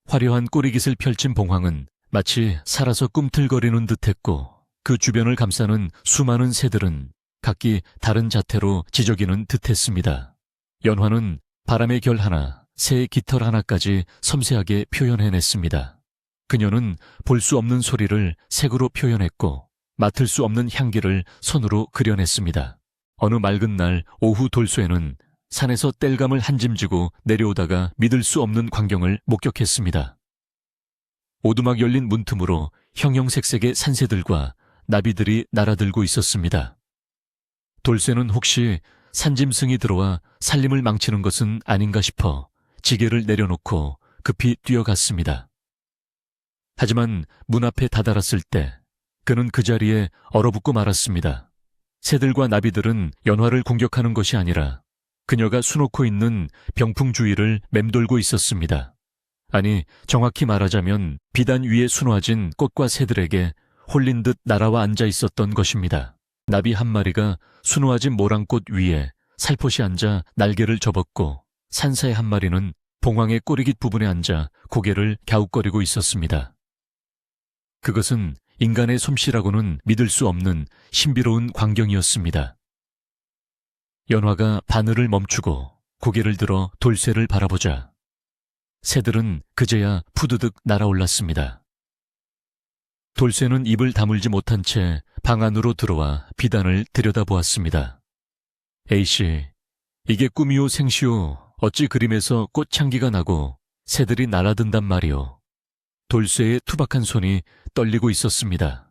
화려한 꼬리깃을 펼친 봉황은 마치 살아서 꿈틀거리는 듯했고 그 주변을 감싸는 수많은 새들은 각기 다른 자태로 지저귀는 듯했습니다. 연화는 바람의 결 하나, 새의 깃털 하나까지 섬세하게 표현해냈습니다. 그녀는 볼 수 없는 소리를 색으로 표현했고 맡을 수 없는 향기를 손으로 그려냈습니다. 어느 맑은 날 오후 돌쇠는 산에서 땔감을 한 짐 지고 내려오다가 믿을 수 없는 광경을 목격했습니다. 오두막 열린 문틈으로 형형색색의 산새들과 나비들이 날아들고 있었습니다. 돌쇠는 혹시 산짐승이 들어와 살림을 망치는 것은 아닌가 싶어 지게를 내려놓고 급히 뛰어갔습니다. 하지만 문 앞에 다다랐을 때 그는 그 자리에 얼어붙고 말았습니다. 새들과 나비들은 연화를 공격하는 것이 아니라 그녀가 수놓고 있는 병풍 주위를 맴돌고 있었습니다. 아니, 정확히 말하자면 비단 위에 수놓아진 꽃과 새들에게 홀린 듯 날아와 앉아 있었던 것입니다. 나비 한 마리가 수놓아진 모랑꽃 위에 살포시 앉아 날개를 접었고 산새 한 마리는 봉황의 꼬리깃 부분에 앉아 고개를 갸웃거리고 있었습니다. 그것은 인간의 솜씨라고는 믿을 수 없는 신비로운 광경이었습니다. 연화가 바늘을 멈추고 고개를 들어 돌쇠를 바라보자 새들은 그제야 푸드득 날아올랐습니다. 돌쇠는 입을 다물지 못한 채 방 안으로 들어와 비단을 들여다보았습니다. A씨, 이게 꿈이오 생시오. 어찌 그림에서 꽃향기가 나고 새들이 날아든단 말이오. 돌쇠의 투박한 손이 떨리고 있었습니다.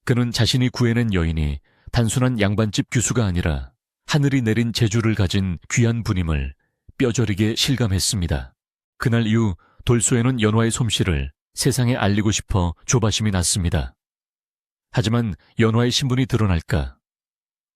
그는 자신이 구해낸 여인이 단순한 양반집 규수가 아니라 하늘이 내린 재주를 가진 귀한 분임을 뼈저리게 실감했습니다. 그날 이후 돌쇠는 연화의 솜씨를 세상에 알리고 싶어 조바심이 났습니다. 하지만 연화의 신분이 드러날까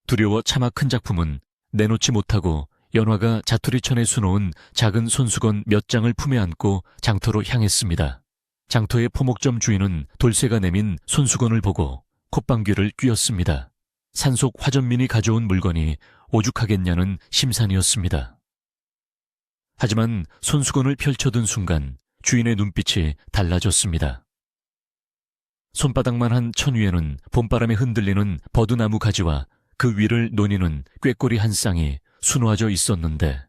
두려워 차마 큰 작품은 내놓지 못하고 연화가 자투리천에 수놓은 작은 손수건 몇 장을 품에 안고 장터로 향했습니다. 장터의 포목점 주인은 돌쇠가 내민 손수건을 보고 콧방귀를 뀌었습니다. 산속 화전민이 가져온 물건이 오죽하겠냐는 심산이었습니다. 하지만 손수건을 펼쳐든 순간 주인의 눈빛이 달라졌습니다. 손바닥만 한 천 위에는 봄바람에 흔들리는 버드나무 가지와 그 위를 노니는 꾀꼬리 한 쌍이 수놓아져 있었는데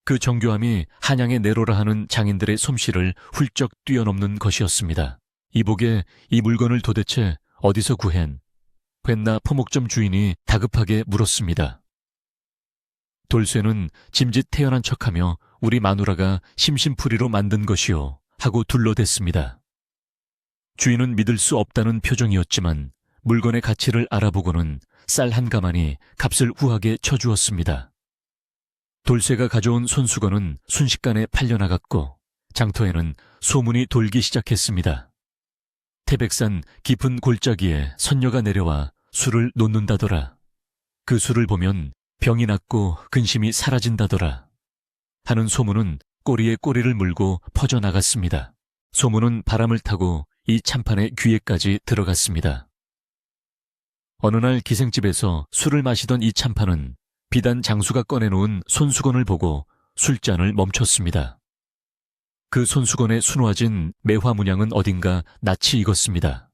그 정교함이 한양의 내로라 하는 장인들의 솜씨를 훌쩍 뛰어넘는 것이었습니다. 이복에 이 물건을 도대체 어디서 구한? 팻나 포목점 주인이 다급하게 물었습니다. 돌쇠는 짐짓 태연한 척하며 우리 마누라가 심심풀이로 만든 것이오 하고 둘러댔습니다. 주인은 믿을 수 없다는 표정이었지만 물건의 가치를 알아보고는 쌀 한 가마니 값을 후하게 쳐주었습니다. 돌쇠가 가져온 손수건은 순식간에 팔려나갔고 장터에는 소문이 돌기 시작했습니다. 태백산 깊은 골짜기에 선녀가 내려와 술을 놓는다더라. 그 술을 보면 병이 낫고 근심이 사라진다더라. 하는 소문은 꼬리에 꼬리를 물고 퍼져나갔습니다. 소문은 바람을 타고 이 참판의 귀에까지 들어갔습니다. 어느 날 기생집에서 술을 마시던 이 참판은 비단 장수가 꺼내놓은 손수건을 보고 술잔을 멈췄습니다. 그 손수건에 수놓아진 매화 문양은 어딘가 낯이 익었습니다.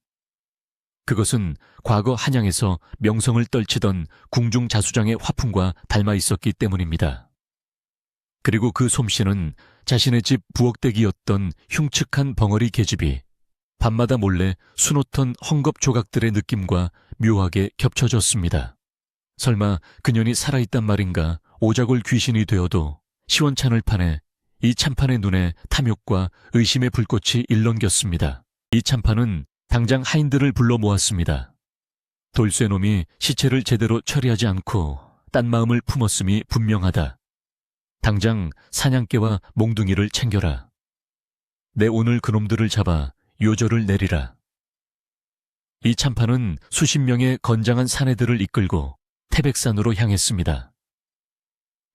그것은 과거 한양에서 명성을 떨치던 궁중자수장의 화풍과 닮아 있었기 때문입니다. 그리고 그 솜씨는 자신의 집 부엌대기였던 흉측한 벙어리 계집이 밤마다 몰래 수놓던 헝겊 조각들의 느낌과 묘하게 겹쳐졌습니다. 설마 그년이 살아있단 말인가 오자골 귀신이 되어도 시원찮을 판에 이 참판의 눈에 탐욕과 의심의 불꽃이 일렁겼습니다. 이 참판은 당장 하인들을 불러 모았습니다. 돌쇠놈이 시체를 제대로 처리하지 않고 딴 마음을 품었음이 분명하다. 당장 사냥개와 몽둥이를 챙겨라. 내 오늘 그놈들을 잡아 요절을 내리라. 이 참판은 수십 명의 건장한 사내들을 이끌고 태백산으로 향했습니다.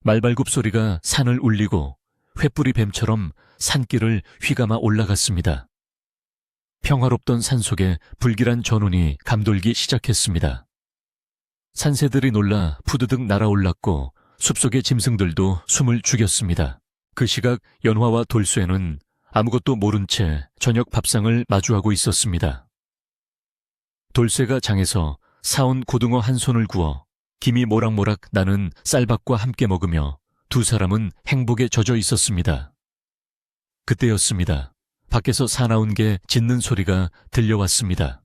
말발굽 소리가 산을 울리고 횃불이 뱀처럼 산길을 휘감아 올라갔습니다. 평화롭던 산속에 불길한 전운이 감돌기 시작했습니다. 산새들이 놀라 푸드득 날아올랐고 숲속의 짐승들도 숨을 죽였습니다. 그 시각 연화와 돌쇠는 아무것도 모른 채 저녁 밥상을 마주하고 있었습니다. 돌쇠가 장에서 사온 고등어 한 손을 구워 김이 모락모락 나는 쌀밥과 함께 먹으며 두 사람은 행복에 젖어 있었습니다. 그때였습니다. 밖에서 사나운 게 짖는 소리가 들려왔습니다.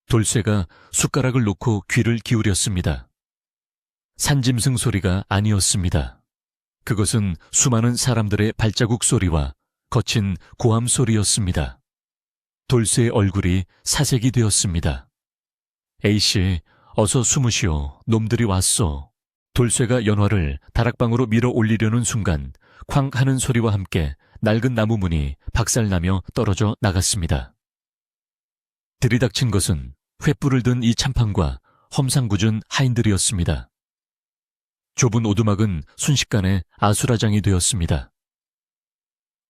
돌쇠가 숟가락을 놓고 귀를 기울였습니다. 산짐승 소리가 아니었습니다. 그것은 수많은 사람들의 발자국 소리와 거친 고함 소리였습니다. 돌쇠의 얼굴이 사색이 되었습니다. A씨, 어서 숨으시오. 놈들이 왔소. 돌쇠가 연화를 다락방으로 밀어 올리려는 순간 쾅 하는 소리와 함께 낡은 나무 문이 박살나며 떨어져 나갔습니다. 들이닥친 것은 횃불을 든 이 참판과 험상궂은 하인들이었습니다. 좁은 오두막은 순식간에 아수라장이 되었습니다.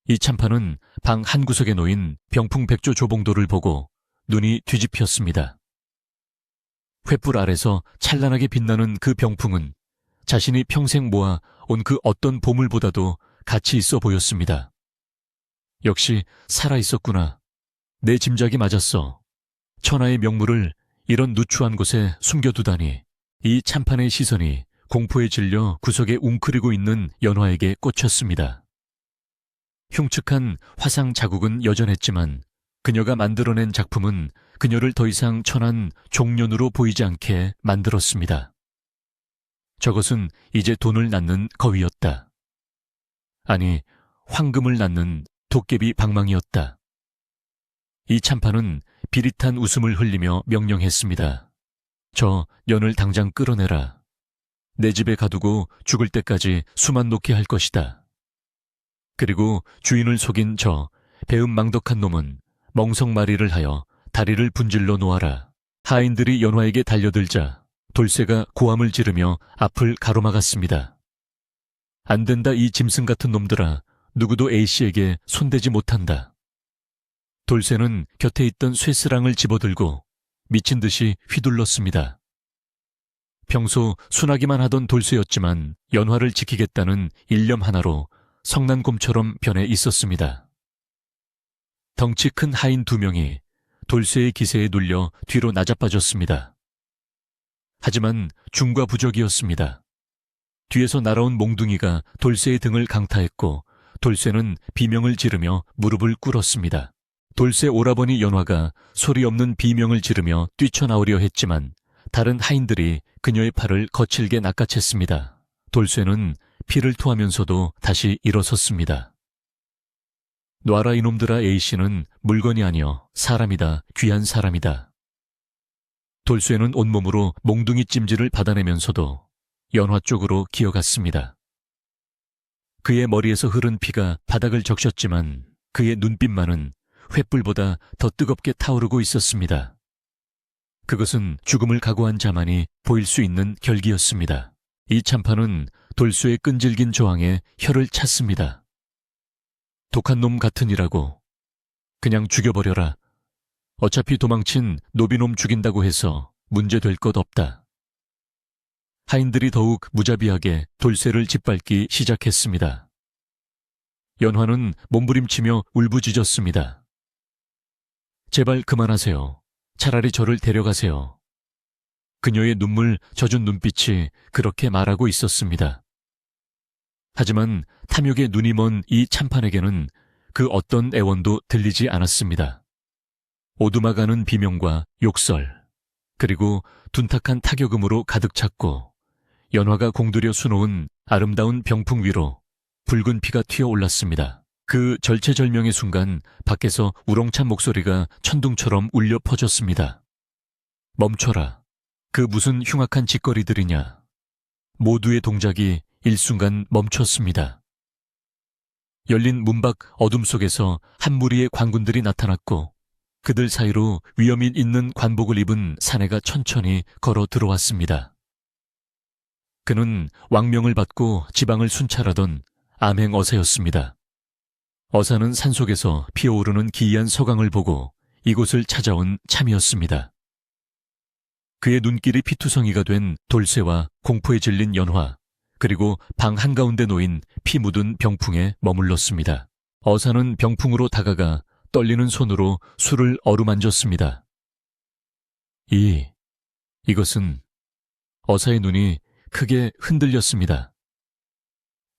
이 참판은 방 한구석에 놓인 병풍백조 조봉도를 보고 눈이 뒤집혔습니다. 횃불 아래서 찬란하게 빛나는 그 병풍은 자신이 평생 모아 온 그 어떤 보물보다도 가치 있어 보였습니다. 역시 살아있었구나. 내 짐작이 맞았어. 천하의 명물을 이런 누추한 곳에 숨겨두다니. 이 참판의 시선이 공포에 질려 구석에 웅크리고 있는 연화에게 꽂혔습니다. 흉측한 화상 자국은 여전했지만 그녀가 만들어낸 작품은 그녀를 더 이상 천한 종년으로 보이지 않게 만들었습니다. 저것은 이제 돈을 낳는 거위였다. 아니, 황금을 낳는 도깨비 방망이였다. 이 참판은 비릿한 웃음을 흘리며 명령했습니다. 저 연을 당장 끌어내라. 내 집에 가두고 죽을 때까지 수만 놓게 할 것이다. 그리고 주인을 속인 저 배은망덕한 놈은 멍석마리를 하여 다리를 분질러 놓아라. 하인들이 연화에게 달려들자 돌쇠가 고함을 지르며 앞을 가로막았습니다. 안 된다 이 짐승 같은 놈들아. 누구도 A씨에게 손대지 못한다. 돌쇠는 곁에 있던 쇠스랑을 집어들고 미친 듯이 휘둘렀습니다. 평소 순하기만 하던 돌쇠였지만 연화를 지키겠다는 일념 하나로 성난곰처럼 변해 있었습니다. 덩치 큰 하인 2명이 돌쇠의 기세에 눌려 뒤로 나자빠졌습니다. 하지만 중과 부적이었습니다. 뒤에서 날아온 몽둥이가 돌쇠의 등을 강타했고 돌쇠는 비명을 지르며 무릎을 꿇었습니다. 돌쇠 오라버니 연화가 소리 없는 비명을 지르며 뛰쳐나오려 했지만 다른 하인들이 그녀의 팔을 거칠게 낚아챘습니다. 돌쇠는 피를 토하면서도 다시 일어섰습니다. 놔라 이놈들아 A씨는 물건이 아니여 사람이다, 귀한 사람이다. 돌쇠는 온몸으로 몽둥이 찜질을 받아내면서도 연화 쪽으로 기어갔습니다. 그의 머리에서 흐른 피가 바닥을 적셨지만 그의 눈빛만은 횃불보다 더 뜨겁게 타오르고 있었습니다. 그것은 죽음을 각오한 자만이 보일 수 있는 결기였습니다. 이 참판은 돌쇠의 끈질긴 저항에 혀를 찼습니다. 독한 놈 같으니라고. 그냥 죽여버려라. 어차피 도망친 노비놈 죽인다고 해서 문제될 것 없다. 하인들이 더욱 무자비하게 돌쇠를 짓밟기 시작했습니다. 연화는 몸부림치며 울부짖었습니다. 제발 그만하세요. 차라리 저를 데려가세요. 그녀의 눈물 젖은 눈빛이 그렇게 말하고 있었습니다. 하지만 탐욕에 눈이 먼 이 참판에게는 그 어떤 애원도 들리지 않았습니다. 오두막아는 비명과 욕설, 그리고 둔탁한 타격음으로 가득 찼고 연화가 공들여 수놓은 아름다운 병풍 위로 붉은 피가 튀어올랐습니다. 그 절체절명의 순간 밖에서 우렁찬 목소리가 천둥처럼 울려 퍼졌습니다. 멈춰라. 그 무슨 흉악한 짓거리들이냐. 모두의 동작이 일순간 멈췄습니다. 열린 문 밖 어둠 속에서 한 무리의 관군들이 나타났고 그들 사이로 위엄이 있는 관복을 입은 사내가 천천히 걸어 들어왔습니다. 그는 왕명을 받고 지방을 순찰하던 암행어사였습니다. 어사는 산속에서 피어오르는 기이한 서강을 보고 이곳을 찾아온 참이었습니다. 그의 눈길이 피투성이가 된 돌쇠와 공포에 질린 연화, 그리고 방 한가운데 놓인 피 묻은 병풍에 머물렀습니다. 어사는 병풍으로 다가가 떨리는 손으로 술을 어루만졌습니다. 이것은 어사의 눈이 크게 흔들렸습니다.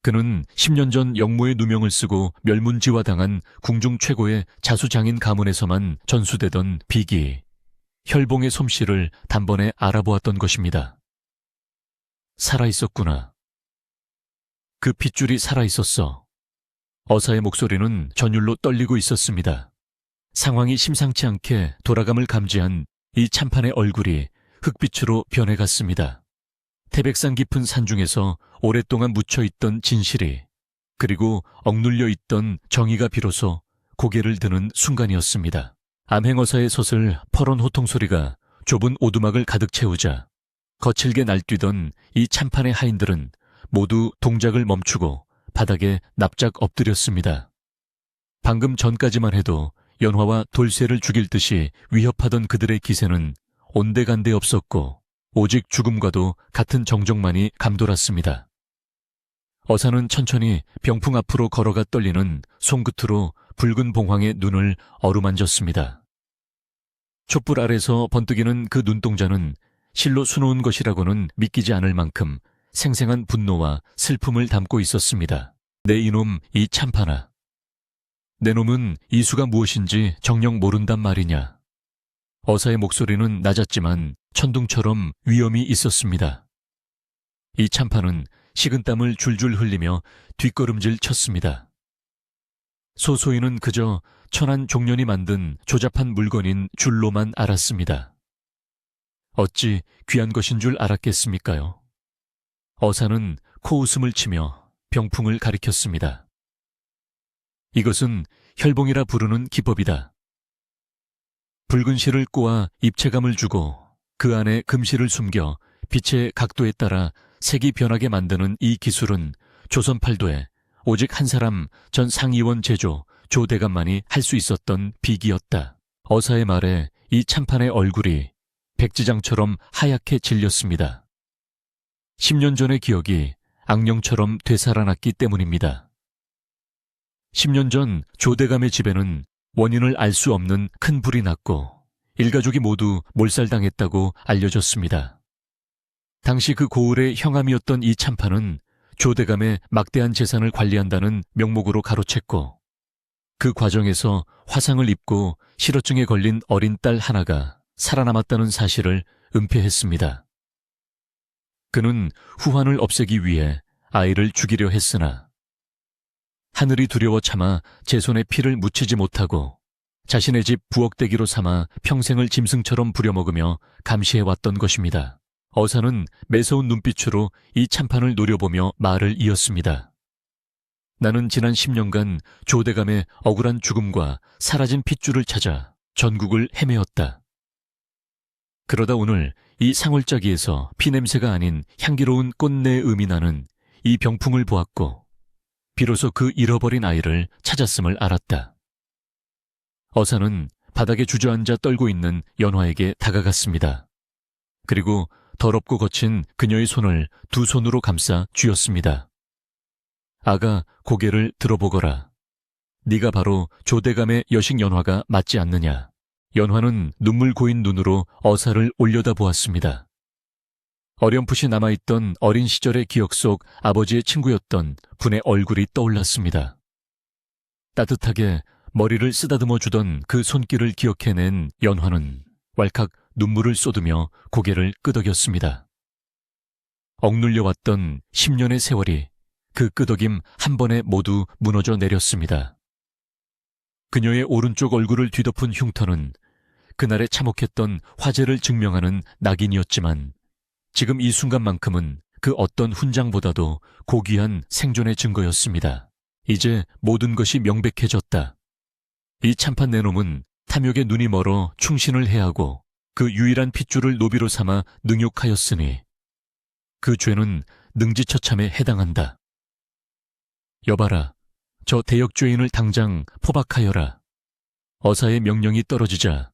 그는 10년 전 영모의 누명을 쓰고 멸문지화당한 궁중 최고의 자수장인 가문에서만 전수되던 비기, 혈봉의 솜씨를 단번에 알아보았던 것입니다. 살아있었구나. 그 핏줄이 살아있었어. 어사의 목소리는 전율로 떨리고 있었습니다. 상황이 심상치 않게 돌아감을 감지한 이 참판의 얼굴이 흑빛으로 변해갔습니다. 태백산 깊은 산중에서 오랫동안 묻혀있던 진실이, 그리고 억눌려 있던 정의가 비로소 고개를 드는 순간이었습니다. 암행어사의 솥을 퍼런 호통소리가 좁은 오두막을 가득 채우자 거칠게 날뛰던 이 참판의 하인들은 모두 동작을 멈추고 바닥에 납작 엎드렸습니다. 방금 전까지만 해도 연화와 돌쇠를 죽일 듯이 위협하던 그들의 기세는 온데간데 없었고 오직 죽음과도 같은 정적만이 감돌았습니다. 어사는 천천히 병풍 앞으로 걸어가 떨리는 손끝으로 붉은 봉황의 눈을 어루만졌습니다. 촛불 아래서 번뜩이는 그 눈동자는 실로 수놓은 것이라고는 믿기지 않을 만큼 생생한 분노와 슬픔을 담고 있었습니다. 내 이놈 이 참판아. 내 놈은 이수가 무엇인지 정녕 모른단 말이냐. 어사의 목소리는 낮았지만 천둥처럼 위엄이 있었습니다. 이 참판은 식은땀을 줄줄 흘리며 뒷걸음질 쳤습니다. 소소이는 그저 천한 종년이 만든 조잡한 물건인 줄로만 알았습니다. 어찌 귀한 것인 줄 알았겠습니까요? 어사는 코웃음을 치며 병풍을 가리켰습니다. 이것은 혈봉이라 부르는 기법이다. 붉은 실을 꼬아 입체감을 주고 그 안에 금실을 숨겨 빛의 각도에 따라 색이 변하게 만드는 이 기술은 조선 팔도에 오직 한 사람 전 상의원 제조 조대감만이 할 수 있었던 비기였다. 어사의 말에 이 참판의 얼굴이 백지장처럼 하얗게 질렸습니다. 10년 전의 기억이 악령처럼 되살아났기 때문입니다. 10년 전 조대감의 집에는 원인을 알 수 없는 큰 불이 났고 일가족이 모두 몰살당했다고 알려졌습니다. 당시 그 고을의 형암이었던 이 참판은 조대감의 막대한 재산을 관리한다는 명목으로 가로챘고 그 과정에서 화상을 입고 실어증에 걸린 어린 딸 하나가 살아남았다는 사실을 은폐했습니다. 그는 후환을 없애기 위해 아이를 죽이려 했으나 하늘이 두려워 참아 제 손에 피를 묻히지 못하고 자신의 집 부엌대기로 삼아 평생을 짐승처럼 부려먹으며 감시해왔던 것입니다. 어사는 매서운 눈빛으로 이 참판을 노려보며 말을 이었습니다. 나는 지난 10년간 조대감의 억울한 죽음과 사라진 핏줄을 찾아 전국을 헤매었다. 그러다 오늘 이 상월짜기에서 피냄새가 아닌 향기로운 꽃내의 음이 나는 이 병풍을 보았고 비로소 그 잃어버린 아이를 찾았음을 알았다. 어사는 바닥에 주저앉아 떨고 있는 연화에게 다가갔습니다. 그리고 더럽고 거친 그녀의 손을 두 손으로 감싸 쥐었습니다. 아가, 고개를 들어보거라. 네가 바로 조대감의 여식 연화가 맞지 않느냐. 연화는 눈물 고인 눈으로 어사를 올려다보았습니다. 어렴풋이 남아있던 어린 시절의 기억 속 아버지의 친구였던 분의 얼굴이 떠올랐습니다. 따뜻하게 머리를 쓰다듬어 주던 그 손길을 기억해낸 연화는 왈칵 눈물을 쏟으며 고개를 끄덕였습니다. 억눌려왔던 10년의 세월이 그 끄덕임 한 번에 모두 무너져 내렸습니다. 그녀의 오른쪽 얼굴을 뒤덮은 흉터는 그날에 참혹했던 화재를 증명하는 낙인이었지만 지금 이 순간만큼은 그 어떤 훈장보다도 고귀한 생존의 증거였습니다. 이제 모든 것이 명백해졌다. 이 참판 내놈은 탐욕에 눈이 멀어 충신을 해야 하고 그 유일한 핏줄을 노비로 삼아 능욕하였으니 그 죄는 능지처참에 해당한다. 여봐라, 저 대역죄인을 당장 포박하여라. 어사의 명령이 떨어지자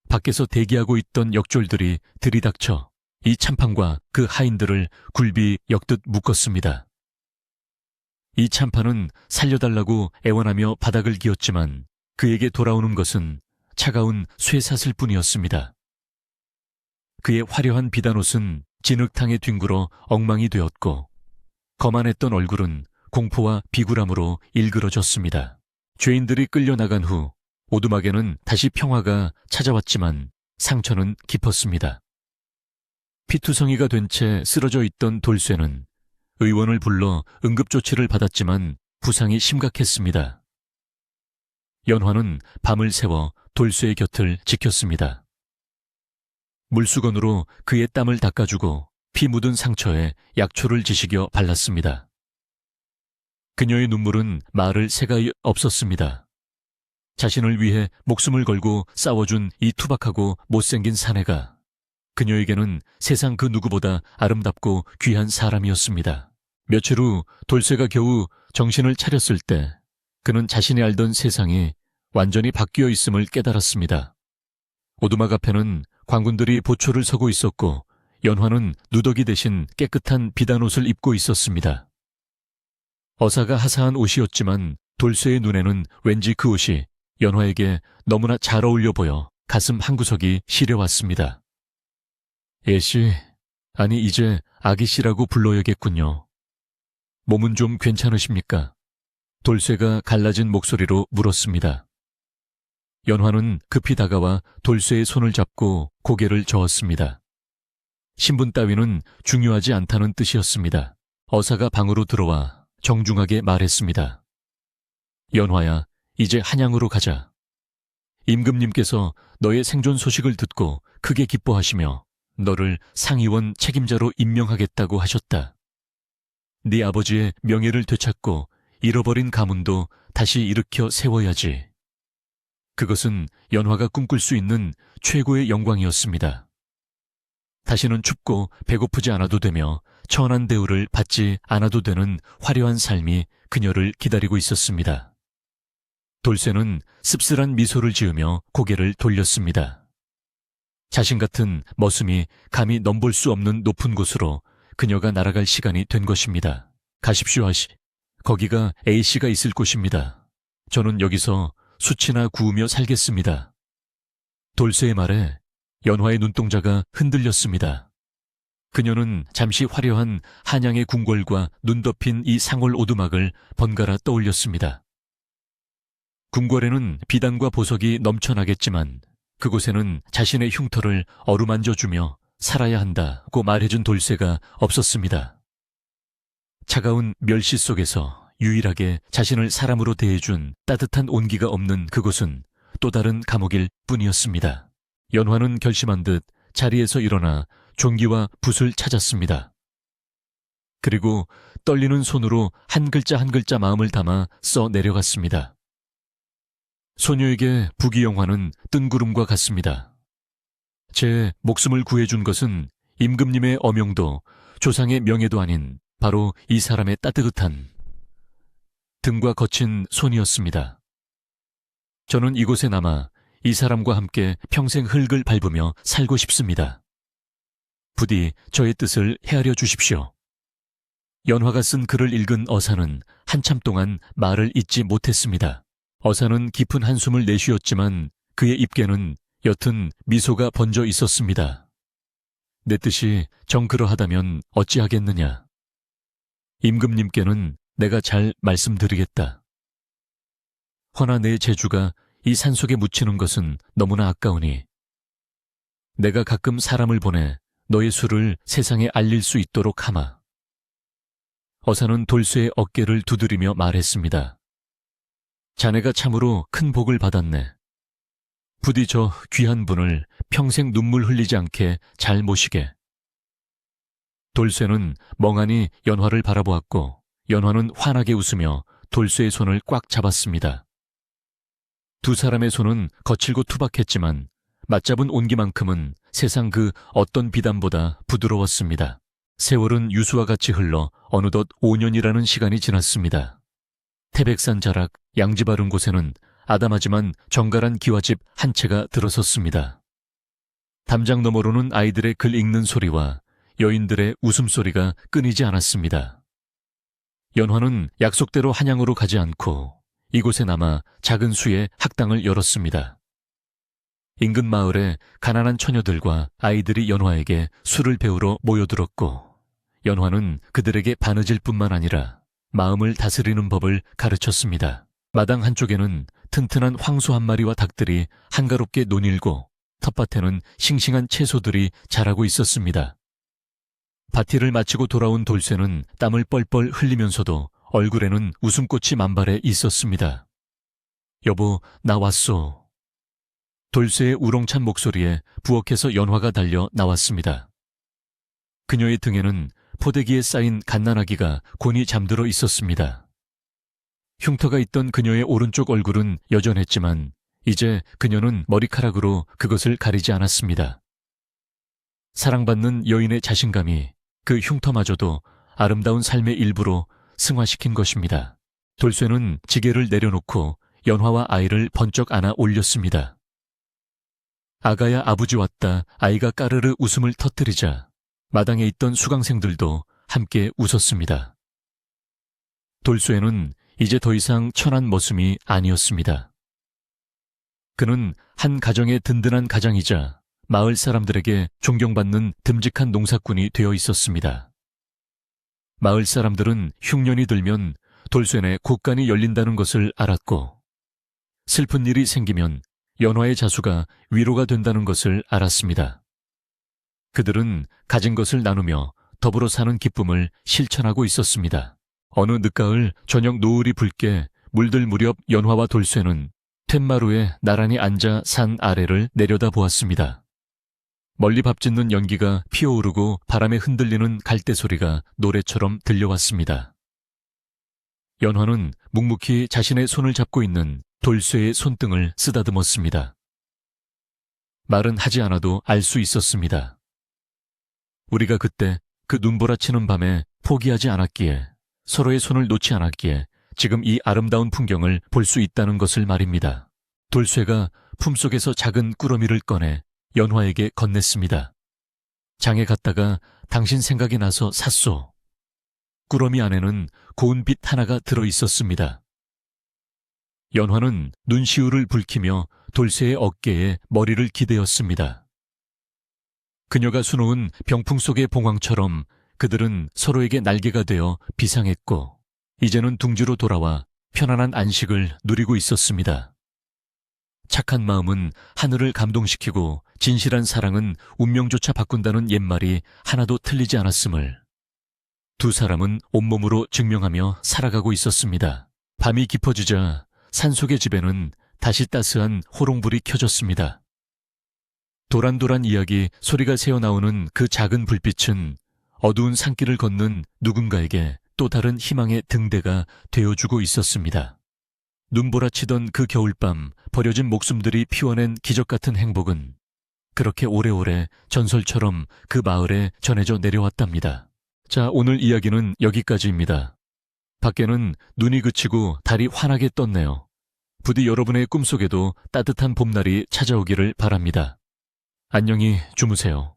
밖에서 대기하고 있던 역졸들이 들이닥쳐 이 참판과 그 하인들을 굴비 엮듯 묶었습니다. 이 참판은 살려달라고 애원하며 바닥을 기었지만 그에게 돌아오는 것은 차가운 쇠사슬 뿐이었습니다. 그의 화려한 비단옷은 진흙탕에 뒹굴어 엉망이 되었고 거만했던 얼굴은 공포와 비굴함으로 일그러졌습니다. 죄인들이 끌려나간 후 오두막에는 다시 평화가 찾아왔지만 상처는 깊었습니다. 피투성이가 된 채 쓰러져 있던 돌쇠는 의원을 불러 응급조치를 받았지만 부상이 심각했습니다. 연화는 밤을 새워 돌쇠의 곁을 지켰습니다. 물수건으로 그의 땀을 닦아주고 피 묻은 상처에 약초를 지식여 발랐습니다. 그녀의 눈물은 말을 새가 없었습니다. 자신을 위해 목숨을 걸고 싸워준 이 투박하고 못생긴 사내가 그녀에게는 세상 그 누구보다 아름답고 귀한 사람이었습니다. 며칠 후 돌쇠가 겨우 정신을 차렸을 때 그는 자신이 알던 세상이 완전히 바뀌어 있음을 깨달았습니다. 오두막 앞에는 관군들이 보초를 서고 있었고 연화는 누더기 대신 깨끗한 비단옷을 입고 있었습니다. 어사가 하사한 옷이었지만 돌쇠의 눈에는 왠지 그 옷이 연화에게 너무나 잘 어울려 보여 가슴 한구석이 시려왔습니다. 예씨, 아니 이제 아기씨라고 불러야겠군요. 몸은 좀 괜찮으십니까? 돌쇠가 갈라진 목소리로 물었습니다. 연화는 급히 다가와 돌쇠의 손을 잡고 고개를 저었습니다. 신분 따위는 중요하지 않다는 뜻이었습니다. 어사가 방으로 들어와 정중하게 말했습니다. 연화야, 이제 한양으로 가자. 임금님께서 너의 생존 소식을 듣고 크게 기뻐하시며 너를 상의원 책임자로 임명하겠다고 하셨다. 네 아버지의 명예를 되찾고 잃어버린 가문도 다시 일으켜 세워야지. 그것은 연화가 꿈꿀 수 있는 최고의 영광이었습니다. 다시는 춥고 배고프지 않아도 되며 천한 대우를 받지 않아도 되는 화려한 삶이 그녀를 기다리고 있었습니다. 돌쇠는 씁쓸한 미소를 지으며 고개를 돌렸습니다. 자신 같은 머슴이 감히 넘볼 수 없는 높은 곳으로 그녀가 날아갈 시간이 된 것입니다. 가십시오 하시. 거기가 A씨가 있을 곳입니다. 저는 여기서 수치나 구우며 살겠습니다. 돌쇠의 말에 연화의 눈동자가 흔들렸습니다. 그녀는 잠시 화려한 한양의 궁궐과 눈 덮인 이 상월 오두막을 번갈아 떠올렸습니다. 궁궐에는 비단과 보석이 넘쳐나겠지만 그곳에는 자신의 흉터를 어루만져주며 살아야 한다고 말해준 돌쇠가 없었습니다. 차가운 멸시 속에서 유일하게 자신을 사람으로 대해준 따뜻한 온기가 없는 그곳은 또 다른 감옥일 뿐이었습니다. 연화는 결심한 듯 자리에서 일어나 종기와 붓을 찾았습니다. 그리고 떨리는 손으로 한 글자 한 글자 마음을 담아 써 내려갔습니다. 소녀에게 부귀영화는 뜬구름과 같습니다. 제 목숨을 구해준 것은 임금님의 어명도 조상의 명예도 아닌 바로 이 사람의 따뜻한 등과 거친 손이었습니다. 저는 이곳에 남아 이 사람과 함께 평생 흙을 밟으며 살고 싶습니다. 부디 저의 뜻을 헤아려 주십시오. 연화가 쓴 글을 읽은 어사는 한참 동안 말을 잇지 못했습니다. 어사는 깊은 한숨을 내쉬었지만 그의 입에는 옅은 미소가 번져 있었습니다. 내 뜻이 정그러하다면 어찌하겠느냐. 임금님께는 내가 잘 말씀드리겠다. 허나 내 재주가 이 산속에 묻히는 것은 너무나 아까우니 내가 가끔 사람을 보내 너의 수를 세상에 알릴 수 있도록 하마. 어사는 돌쇠의 어깨를 두드리며 말했습니다. 자네가 참으로 큰 복을 받았네. 부디 저 귀한 분을 평생 눈물 흘리지 않게 잘 모시게. 돌쇠는 멍하니 연화를 바라보았고 연화는 환하게 웃으며 돌쇠의 손을 꽉 잡았습니다. 두 사람의 손은 거칠고 투박했지만 맞잡은 온기만큼은 세상 그 어떤 비단보다 부드러웠습니다. 세월은 유수와 같이 흘러 어느덧 5년이라는 시간이 지났습니다. 태백산 자락 양지 바른 곳에는 아담하지만 정갈한 기와집 한 채가 들어섰습니다. 담장 너머로는 아이들의 글 읽는 소리와 여인들의 웃음소리가 끊이지 않았습니다. 연화는 약속대로 한양으로 가지 않고 이곳에 남아 작은 수의 학당을 열었습니다. 인근 마을에 가난한 처녀들과 아이들이 연화에게 술을 배우러 모여들었고 연화는 그들에게 바느질 뿐만 아니라 마음을 다스리는 법을 가르쳤습니다. 마당 한쪽에는 튼튼한 황소 한 마리와 닭들이 한가롭게 논일고 텃밭에는 싱싱한 채소들이 자라고 있었습니다. 밭일을 마치고 돌아온 돌쇠는 땀을 뻘뻘 흘리면서도 얼굴에는 웃음꽃이 만발해 있었습니다. 여보, 나 왔소. 돌쇠의 우렁찬 목소리에 부엌에서 연화가 달려 나왔습니다. 그녀의 등에는 포대기에 쌓인 갓난아기가 곤히 잠들어 있었습니다. 흉터가 있던 그녀의 오른쪽 얼굴은 여전했지만 이제 그녀는 머리카락으로 그것을 가리지 않았습니다. 사랑받는 여인의 자신감이 그 흉터마저도 아름다운 삶의 일부로 승화시킨 것입니다. 돌쇠는 지게를 내려놓고 연화와 아이를 번쩍 안아 올렸습니다. 아가야 아버지 왔다. 아이가 까르르 웃음을 터뜨리자 마당에 있던 수강생들도 함께 웃었습니다. 돌쇠는 이제 더 이상 천한 머슴이 아니었습니다. 그는 한 가정의 든든한 가장이자 마을 사람들에게 존경받는 듬직한 농사꾼이 되어 있었습니다. 마을 사람들은 흉년이 들면 돌쇠네 곡간이 열린다는 것을 알았고 슬픈 일이 생기면 연화의 자수가 위로가 된다는 것을 알았습니다. 그들은 가진 것을 나누며 더불어 사는 기쁨을 실천하고 있었습니다. 어느 늦가을 저녁 노을이 붉게 물들 무렵 연화와 돌쇠는 툇마루에 나란히 앉아 산 아래를 내려다보았습니다. 멀리 밥 짓는 연기가 피어오르고 바람에 흔들리는 갈대 소리가 노래처럼 들려왔습니다. 연화는 묵묵히 자신의 손을 잡고 있는 돌쇠의 손등을 쓰다듬었습니다. 말은 하지 않아도 알 수 있었습니다. 우리가 그때 그 눈보라치는 밤에 포기하지 않았기에 서로의 손을 놓지 않았기에 지금 이 아름다운 풍경을 볼 수 있다는 것을 말입니다. 돌쇠가 품속에서 작은 꾸러미를 꺼내 연화에게 건넸습니다. 장에 갔다가 당신 생각이 나서 샀소. 꾸러미 안에는 고운 빛 하나가 들어 있었습니다. 연화는 눈시울을 붉히며 돌쇠의 어깨에 머리를 기대었습니다. 그녀가 수놓은 병풍 속의 봉황처럼 그들은 서로에게 날개가 되어 비상했고 이제는 둥지로 돌아와 편안한 안식을 누리고 있었습니다. 착한 마음은 하늘을 감동시키고 진실한 사랑은 운명조차 바꾼다는 옛말이 하나도 틀리지 않았음을 두 사람은 온몸으로 증명하며 살아가고 있었습니다. 밤이 깊어지자 산속의 집에는 다시 따스한 호롱불이 켜졌습니다. 도란도란 이야기 소리가 새어나오는 그 작은 불빛은 어두운 산길을 걷는 누군가에게 또 다른 희망의 등대가 되어주고 있었습니다. 눈보라치던 그 겨울밤 버려진 목숨들이 피워낸 기적 같은 행복은 그렇게 오래오래 전설처럼 그 마을에 전해져 내려왔답니다. 자, 오늘 이야기는 여기까지입니다. 밖에는 눈이 그치고 달이 환하게 떴네요. 부디 여러분의 꿈속에도 따뜻한 봄날이 찾아오기를 바랍니다. 안녕히 주무세요.